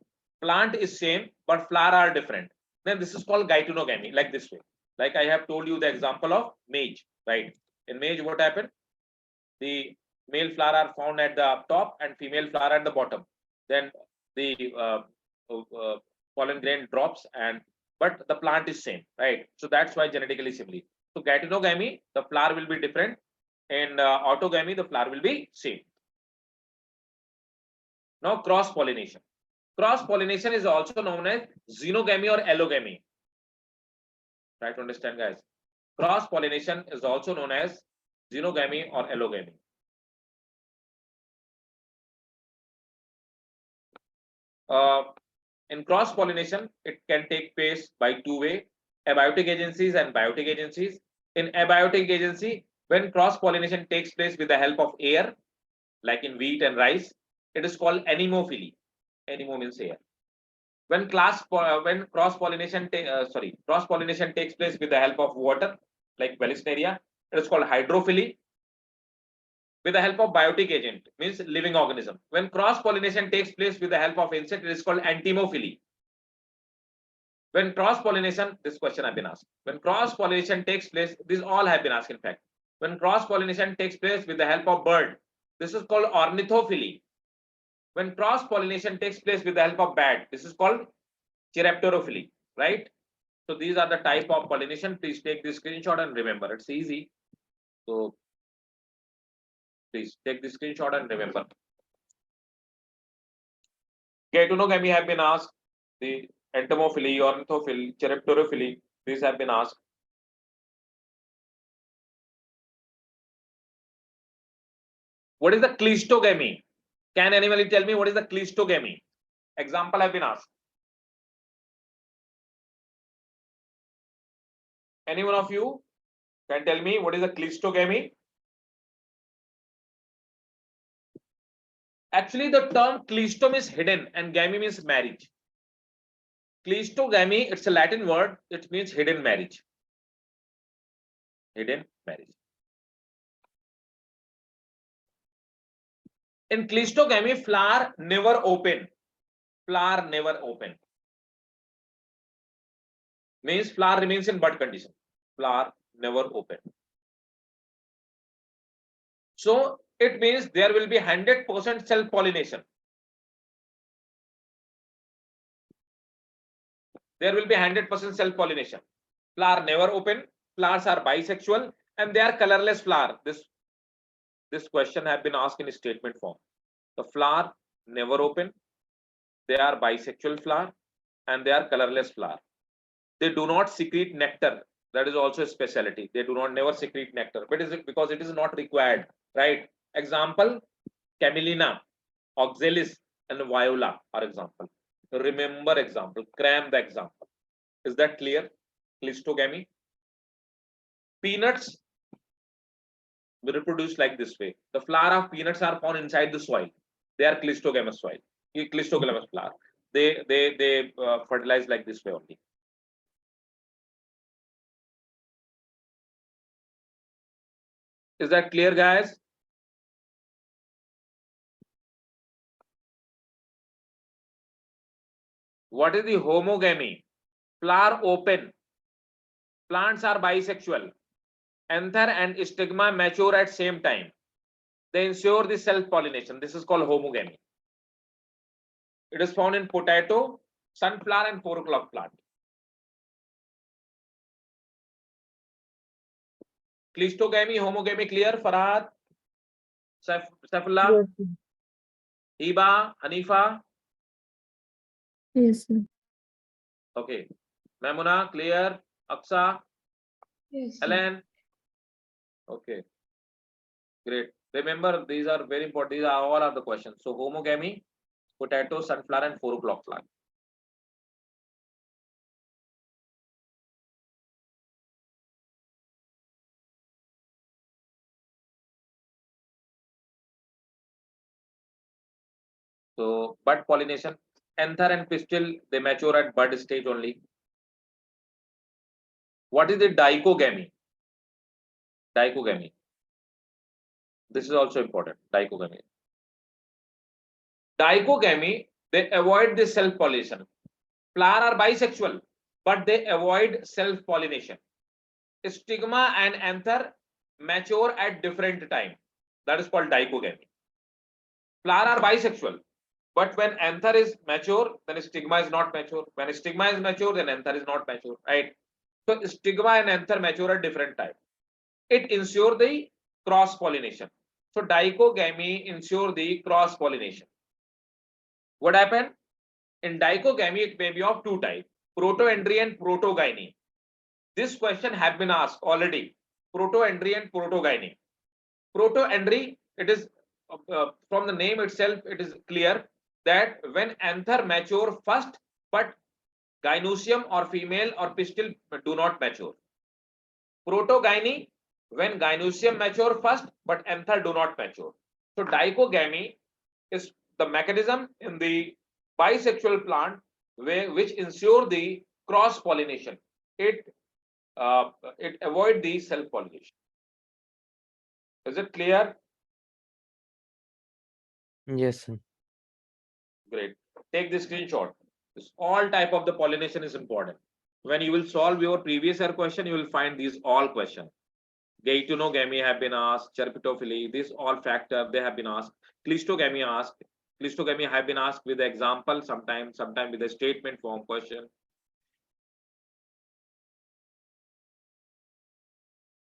Plant is same, but flower are different. Then this is called geitonogamy, like this way. Like I have told you the example of maize, right? In maize, what happened? The male flower are found at the top and female flower at the bottom. Then the pollen grain drops, but the plant is same, right? So that's why genetically similar. So geitonogamy, the flower will be different, and autogamy, the flower will be same. Now cross-pollination. Cross-pollination is also known as xenogamy or allogamy. Try to understand, guys. Cross-pollination is also known as xenogamy or allogamy. In cross-pollination, it can take place by two-way, abiotic agencies and biotic agencies. In abiotic agency, when cross-pollination takes place with the help of air, like in wheat and rice, it is called anemophily. Anemo means air. When cross-pollination takes place with the help of water, like Vallisneria, it is called hydrophily. With the help of biotic agent, means living organism. When cross-pollination takes place with the help of insect, it is called entomophily. When cross-pollination, this question I've been asked. When cross-pollination takes place, these all have been asked in fact. When cross-pollination takes place with the help of bird, this is called ornithophily. When cross-pollination takes place with the help of bat, this is called chiropterophily, right? So these are the type of pollination. Please take this screenshot and remember, it's easy. So please take the screenshot and remember. Gatonogamy have been asked. The entomophily, ornithophily, chiropterophily, these have been asked. What is the cleistogamy? Can anybody tell me what is the cleistogamy? Example have been asked. Any one of you can tell me what is the cleistogamy? Actually, the term cleistom is hidden and gamy means marriage. Cleistogamy, it's a Latin word. It means hidden marriage. Hidden marriage. In cleistogamy, flower never open. Flower never open. Means flower remains in bud condition. Flower never open. So it means there will be 100% self-pollination. There will be 100% self-pollination. Flower never open. Flowers are bisexual and they are colorless flower. This question have been asked in a statement form. The flower never open. They are bisexual flower and they are colorless flower. They do not secrete nectar. That is also a specialty. They do not never secrete nectar, but is it because it is not required, right? Example, Camelina, Oxalis, and Viola are example. Remember example, cram the example. Is that clear? Cleistogamy. Peanuts reproduce like this way. The flower of peanuts are found inside the soil. They are cleistogamous soil. Cleistogamous flower. They fertilize like this way only. Is that clear, guys? What is the homogamy? Flower open. Plants are bisexual. Anther and stigma mature at same time. They ensure the self-pollination. This is called homogamy. It is found in potato, sunflower, and 4 o'clock plant. Cleistogamy, homogamy clear? Farhad, Saifullah, Yes, Hiba, Hanifa. yes, sir. Okay. Mamuna, clear? Aksa, Yes, sir. Helen. Okay. Great. Remember, these are very important. These are all of the questions. So homogamy, potato, sunflower, and 4 o'clock plant. So bud pollination, anther and pistil, they mature at bud stage only. What is the dichogamy? Dichogamy. This is also important. Dichogamy. Dichogamy, they avoid the self-pollination. Flower are bisexual, but they avoid self-pollination. Stigma and anther mature at different time. That is called dichogamy. Flower are bisexual, but when anther is mature, then stigma is not mature. When stigma is mature, then anther is not mature, right? So stigma and anther mature at different time. It ensures the cross-pollination. So dichogamy ensure the cross-pollination. What happened? In dichogamy, it may be of two types, protoandry and protogyny. This question had been asked already. Protoandry and protogyny. Protoandry, it is from the name itself, it is clear that when anther mature first, but gynoecium or female or pistil do not mature. Protogyny, when gynoecium mature first, but anther do not mature. So dichogamy is the mechanism in the bisexual plant which ensure the cross pollination. It avoid the self pollination. Is it clear? Yes, sir. Great. Take the screenshot. This all type of the pollination is important. When you will solve your previous year question, you will find these all questions. Geitonogamy have been asked, Cherpitophily, this all factor they have been asked. Cleistogamy asked. Cleistogamy have been asked with the example, sometime with a statement form question.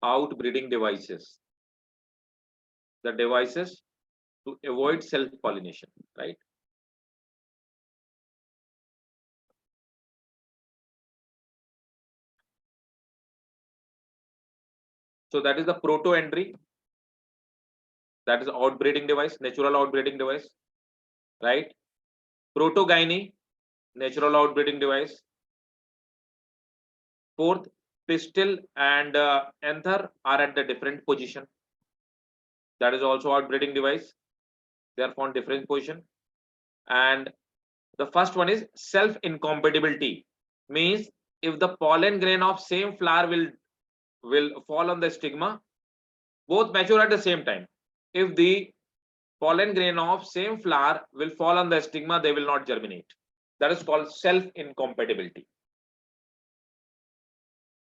Outbreeding devices. The devices to avoid self-pollination, right? So that is the protoandry. That is outbreeding device, natural outbreeding device, right? Protogyny, natural outbreeding device. Fourth, pistil and anther are at the different position. That is also outbreeding device. They are found different position. And the first one is self-incompatibility. Means if the pollen grain of same flower will fall on the stigma, both mature at the same time. If the pollen grain of same flower will fall on the stigma, they will not germinate. That is called self-incompatibility.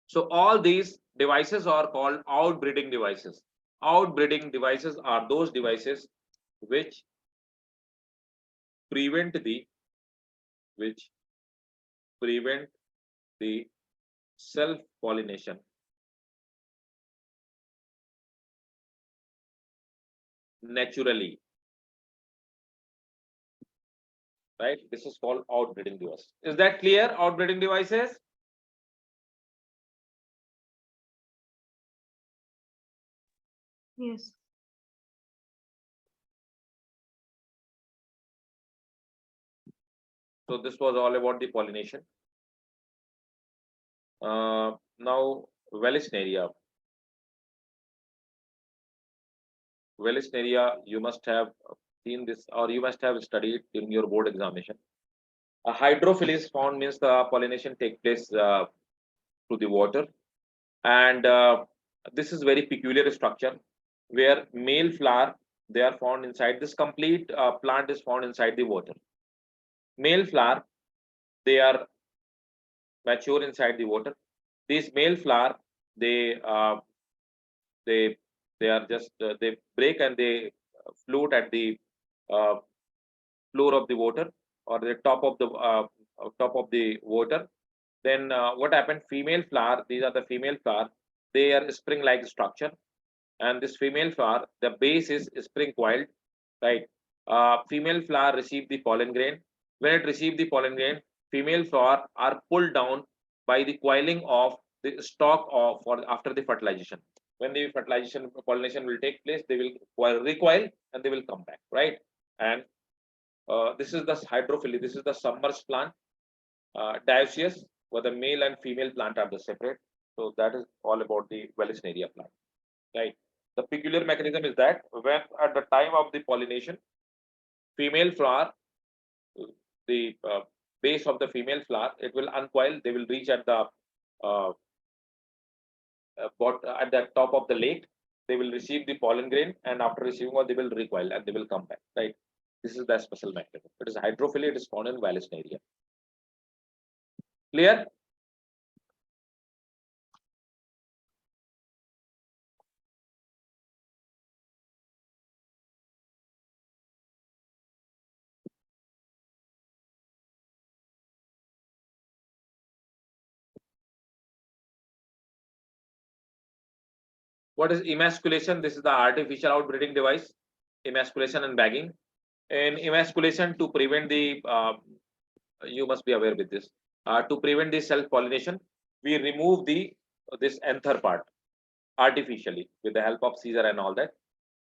So all these devices are called outbreeding devices. Outbreeding devices are those devices which prevent the self-pollination naturally. Right? This is called outbreeding device. Is that clear? Outbreeding devices? Yes. So this was all about the pollination. Now Vallisneria. Vallisneria, you must have seen this, or you must have studied in your board examination. A hydrophily is found, means the pollination take place through the water, and this is very peculiar structure where male flower they are found inside. This complete plant is found inside the water. Male flower, they are mature inside the water. These male flower, they they are just they break and they float at the uh, floor of the water, or the top of the water. Then what happened? Female flower, these are the female flower, they are spring like structure, and this female flower, the base is spring coiled, right? Female flower receive the pollen grain. When it receive the pollen grain, female flower are pulled down by the coiling of the stalk of for after the fertilization. When the fertilization pollination will take place, they will recoil and they will come back, right? And this is the hydrophily. This is the submerged plant, dioecious, where the male and female plant are the separate. So that is all about the Vallisneria plant, right? The peculiar mechanism is that when at the time of the pollination, female flower, the base of the female flower, it will uncoil. They will reach at the uh, at the top of the lake. They will receive the pollen grain, and after receiving all, they will recoil and they will come back, right? This is the special mechanism. It is hydrophily. It is found in Vallisneria. Clear? What is emasculation? This is the artificial outbreeding device. Emasculation and bagging. In emasculation, to prevent the you must be aware with this. To prevent the self pollination, we remove this anther part artificially with the help of Caesar and all that,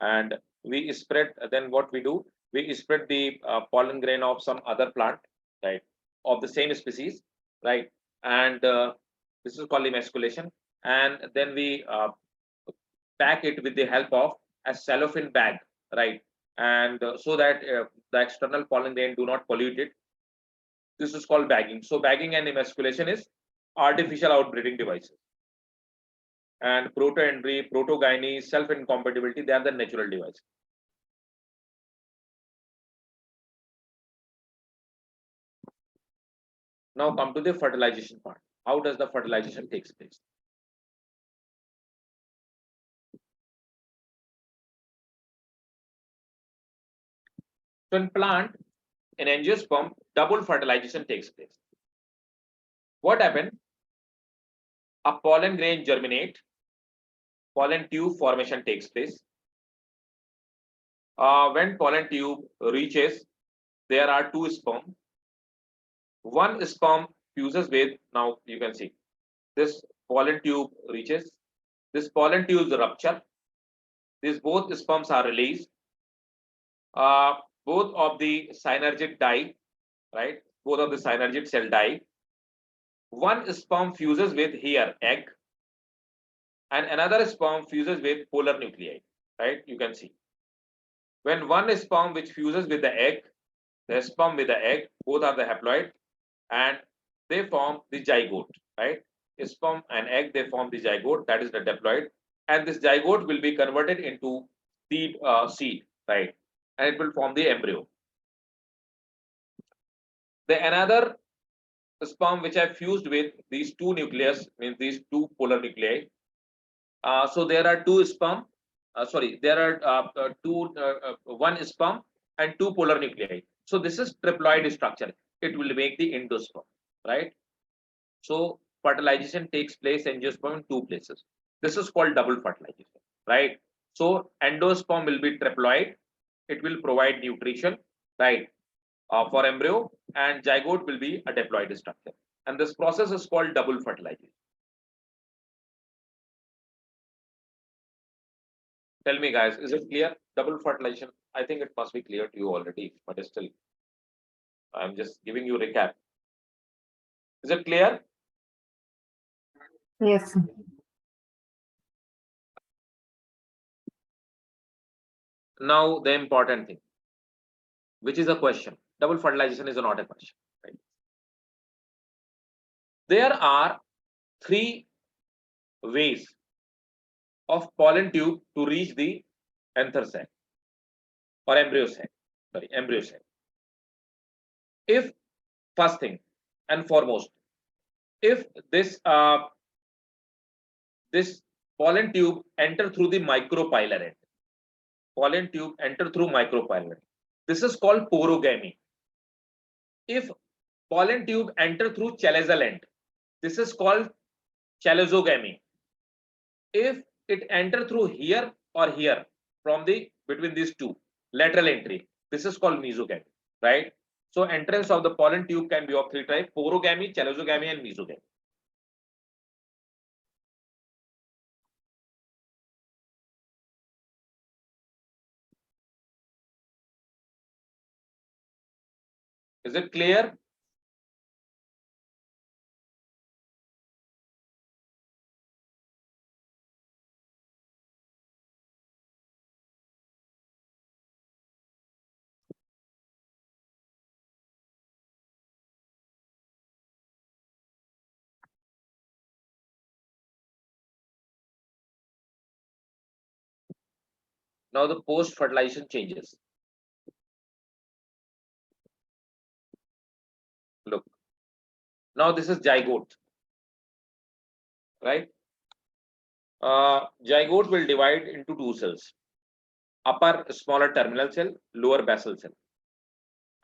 and we spread. Then what we do, we spread the pollen grain of some other plant, right, of the same species, right, and this is called emasculation. And then we pack it with the help of a cellophane bag, right, and so that the external pollen grain do not pollute it. This is called bagging. So bagging and emasculation is artificial outbreeding devices. And proto-entry, protogyny, self-incompatibility, they are the natural devices. Now come to the fertilization part. How does the fertilization takes place? So in plant, in angiosperm, double fertilization takes place. What happened? A pollen grain germinate, pollen tube formation takes place. When pollen tube reaches, there are two sperm. One sperm fuses with, now you can see, this pollen tube reaches, this pollen tube rupture, these both sperms are released. Both of the synergid die, right? Both of the synergid cell die. One sperm fuses with here egg, and another sperm fuses with polar nuclei, right? You can see. When one sperm which fuses with the egg, the sperm with the egg, both are the haploid, and they form the zygote, right? Sperm and egg, they form the zygote, that is the diploid, and this zygote will be converted into seed, right? And it will form the embryo. The another sperm which I fused with these two nucleus, means these two polar nuclei. So there are two sperm. There are one sperm and two polar nuclei. So this is triploid structure. It will make the endosperm, right? So fertilization takes place in angiosperm in two places. This is called double fertilization, right? So endosperm will be triploid. It will provide nutrition, right, for embryo, and zygote will be a diploid structure. And this process is called double fertilization. Tell me, guys, is it clear? Double fertilization. I think it must be clear to you already, but still, I'm just giving you a recap. Is it clear? Yes, sir. Now, the important thing, which is a question. Double fertilization is not a question, right? There are three ways of pollen tube to reach the anther sac or embryo sac. Sorry, embryo sac. If first thing and foremost, if this this pollen tube enter through the micropylar end, pollen tube enter through micropylar. This is called porogamy. If pollen tube enter through chalazal end, this is called chalazogamy. If it enter through here or here, from the between these two, lateral entry, this is called mesogamy, right? So entrance of the pollen tube can be of three types: porogamy, chalazogamy, and mesogamy. Is it clear? Now the post-fertilization changes. Look, now this is zygote, right? Zygote will divide into two cells: upper smaller terminal cell, lower basal cell.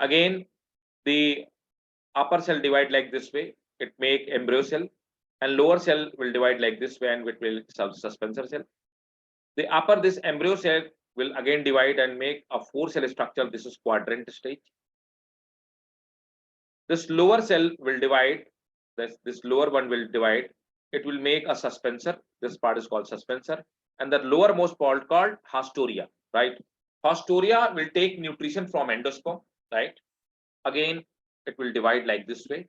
Again, the upper cell divide like this way, it make embryo cell, and lower cell will divide like this way, and it will suspensor cell. The upper, this embryo cell will again divide and make a 4-cell structure. This is quadrant stage. This lower cell will divide. This lower one will divide. It will make a suspensor. This part is called suspensor, and the lowermost part called hastoria. Right? Hastoria will take nutrition from endosperm. Right? Again, it will divide like this way.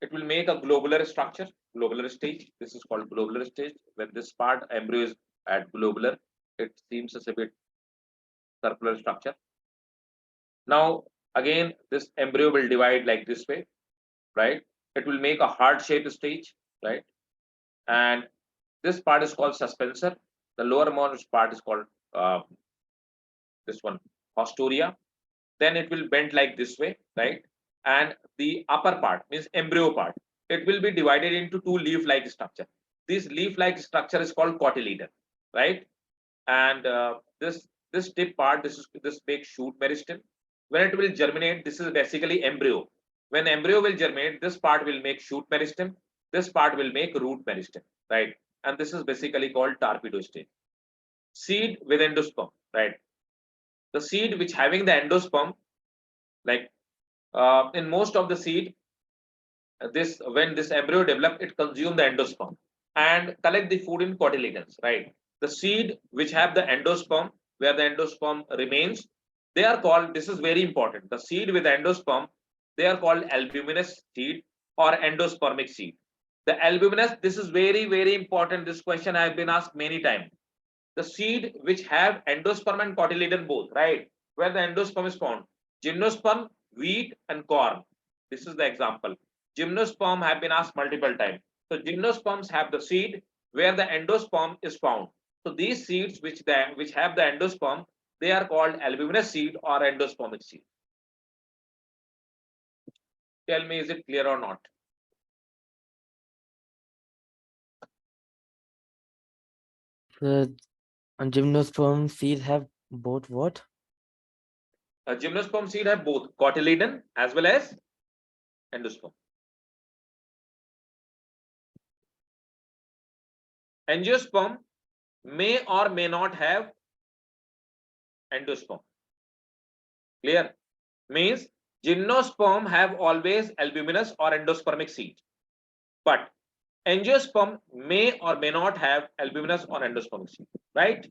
It will make a globular structure, globular stage. This is called globular stage. When this part embryo is at globular, it seems as a bit circular structure. Now, again, this embryo will divide like this way, right? It will make a heart-shaped stage, right? And this part is called suspensor. The lowermost part is called this one, hastoria. Then it will bend like this way, right? And the upper part means embryo part. It will be divided into 2 leaf-like structure. This leaf-like structure is called cotyledon, right? And this tip part, this big shoot meristem. When it will germinate, this is basically embryo. When embryo will germinate, this part will make shoot meristem. This part will make root meristem, right? And this is basically called torpedo stage. Seed with endosperm, right? The seed which having the endosperm, like in most of the seed, when this embryo develop, it consume the endosperm and collect the food in cotyledons, right? The seed which have the endosperm, where the endosperm remains, they are called, this is very important, the seed with endosperm, they are called albuminous seed or endospermic seed. The albuminous, this is very, very important. This question I have been asked many times. The seed which have endosperm and cotyledon both, right? Where the endosperm is found. Gymnosperm, wheat, and corn. This is the example. Gymnosperm have been asked multiple times. So gymnosperms have the seed where the endosperm is found. So these seeds which have the endosperm, they are called albuminous seed or endospermic seed. Tell me, is it clear or not? The gymnosperm seed have both what? A gymnosperm seed have both cotyledon as well as endosperm. Angiosperm may or may not have endosperm. Clear? Means gymnosperm have always albuminous or endospermic seed, but angiosperm may or may not have albuminous or endospermic seed, right?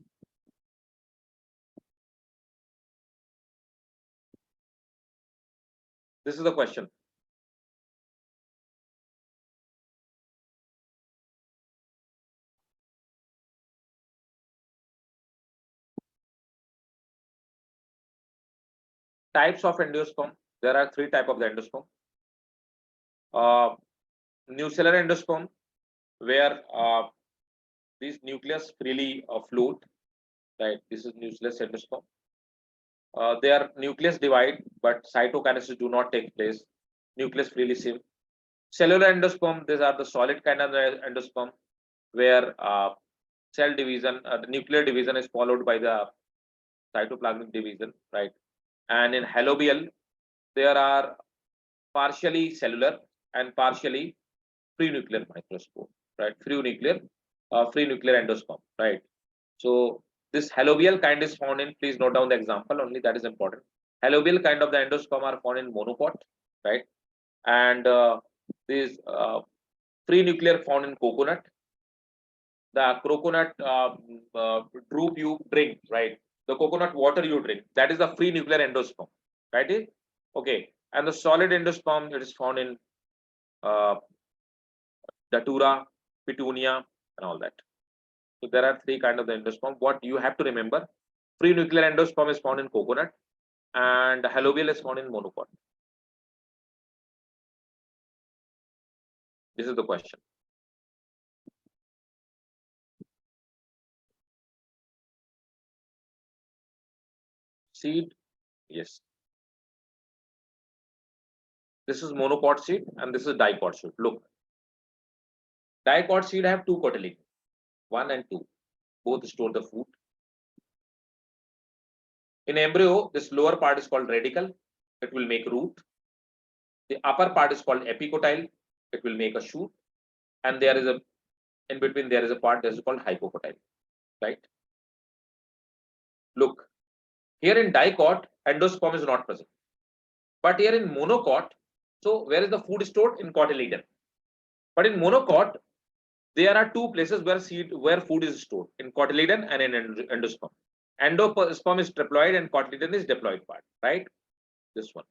This is the question. Types of endosperm. There are 3 types of the endosperm. Nuclear endosperm, where these nucleus freely float, right? This is nucleus endosperm. Their nucleus divide, but cytokinesis do not take place. Nucleus freely sieve. Cellular endosperm, these are the solid kind of endosperm, where cell division, the nuclear division is followed by the cytoplasmic division, right? And in halobial, there are partially cellular and partially free nuclear microspore, right? Free nuclear endosperm, right? So this halobial kind is found in, please note down the example only, that is important. Halobial kind of the endosperm are found in monopod, right? And these free nuclear found in coconut. The coconut droop you drink, right? The coconut water you drink, that is the free nuclear endosperm, right? Okay, and the solid endosperm, it is found in datura, petunia, and all that. So there are 3 kinds of the endosperm. What you have to remember: free nuclear endosperm is found in coconut, and halobial is found in monopod. This is the question. Seed, yes. This is monopod seed and this is dipod seed. Look, dipod seed have 2 cotyledons, 1 and 2. Both store the food. In embryo, this lower part is called radicle. It will make root. The upper part is called epicotyle. It will make a shoot. And there is a, in between there is a part that is called hypocotyle, right? Look, here in dicot, endosperm is not present. But here in monocot, so where is the food stored? In cotyledon. But in monocot, there are two places where food is stored, in cotyledon and in endosperm. Endosperm is triploid and cotyledon is diploid part, right? This one.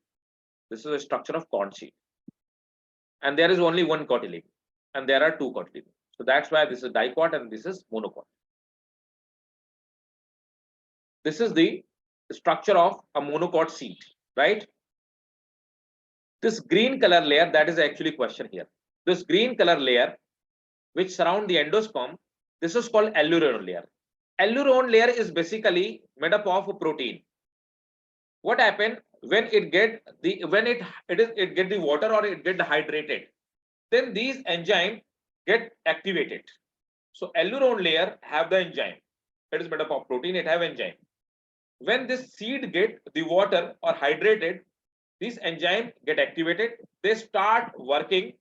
This is a structure of corn seed. And there is only one cotyledon, and there are two cotyledons. So that's why this is dicot and this is monocot. This is the structure of a monocot seed, right? This green color layer, that is actually question here. This green color layer, which surround the endosperm, this is called alluron layer. Alluron layer is basically made up of a protein. What happened when it get the water or it get hydrated? Then these enzymes get activated. So alluron layer have the enzyme. It is made up of protein. It have enzyme. When this seed get the water or hydrated, these enzymes get activated. They start working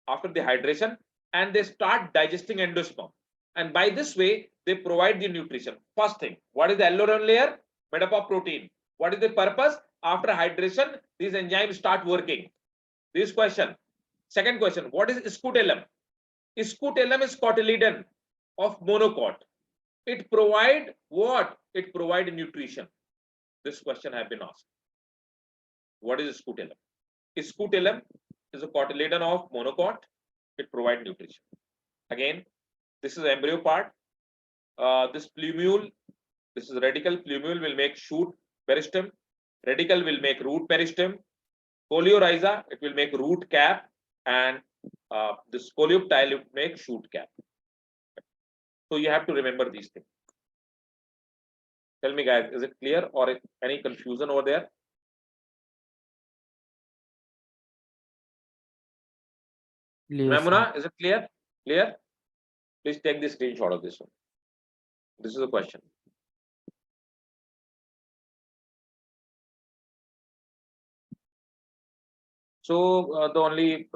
after the hydration and they start digesting endosperm. And by this way, they provide the nutrition. First thing, what is the alluron layer? Made up of protein. What is the purpose? After hydration, these enzymes start working. This question. Second question, what is scutellum? Scutellum is cotyledon of monocot. It provide what? It provide nutrition. This question have been asked. What is scutellum? Scutellum is a cotyledon of monocot. It provide nutrition. Again, this is embryo part. This plumule, this is radical. Plumule will make shoot peristem. Radical will make root peristem. Coleorhiza, it will make root cap, and this coleoptile will make shoot cap. So you have to remember these things. Tell me, guys, is it clear or any confusion over there? Clear, sir. Ramuna, is it clear? Clear? Please take the screenshot of this one. This is a question. So the only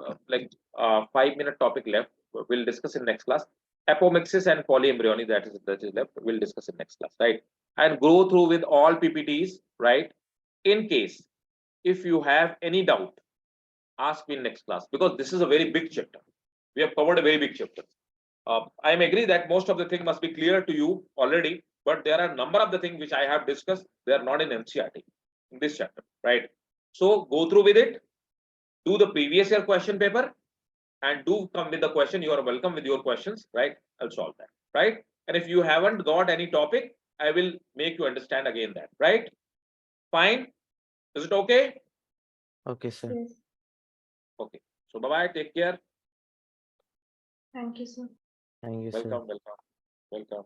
5-minute topic left. We'll discuss in next class. Apomixis and polyembryony, that is left. We'll discuss in next class, right? And go through with all PPTs, right? In case if you have any doubt, ask me in next class, because this is a very big chapter. We have covered a very big chapter. I agree that most of the thing must be clear to you already, but there are a number of the things which I have discussed. They are not in NCERT in this chapter, right? So go through with it. Do the previous year question paper and do come with the question. You are welcome with your questions, right? I'll solve that, right? And if you haven't got any topic, I will make you understand again that, right? Fine. Is it okay? Okay, sir. Yes. Okay. So bye-bye. Take care. Thank you, sir. Thank you, sir. Welcome.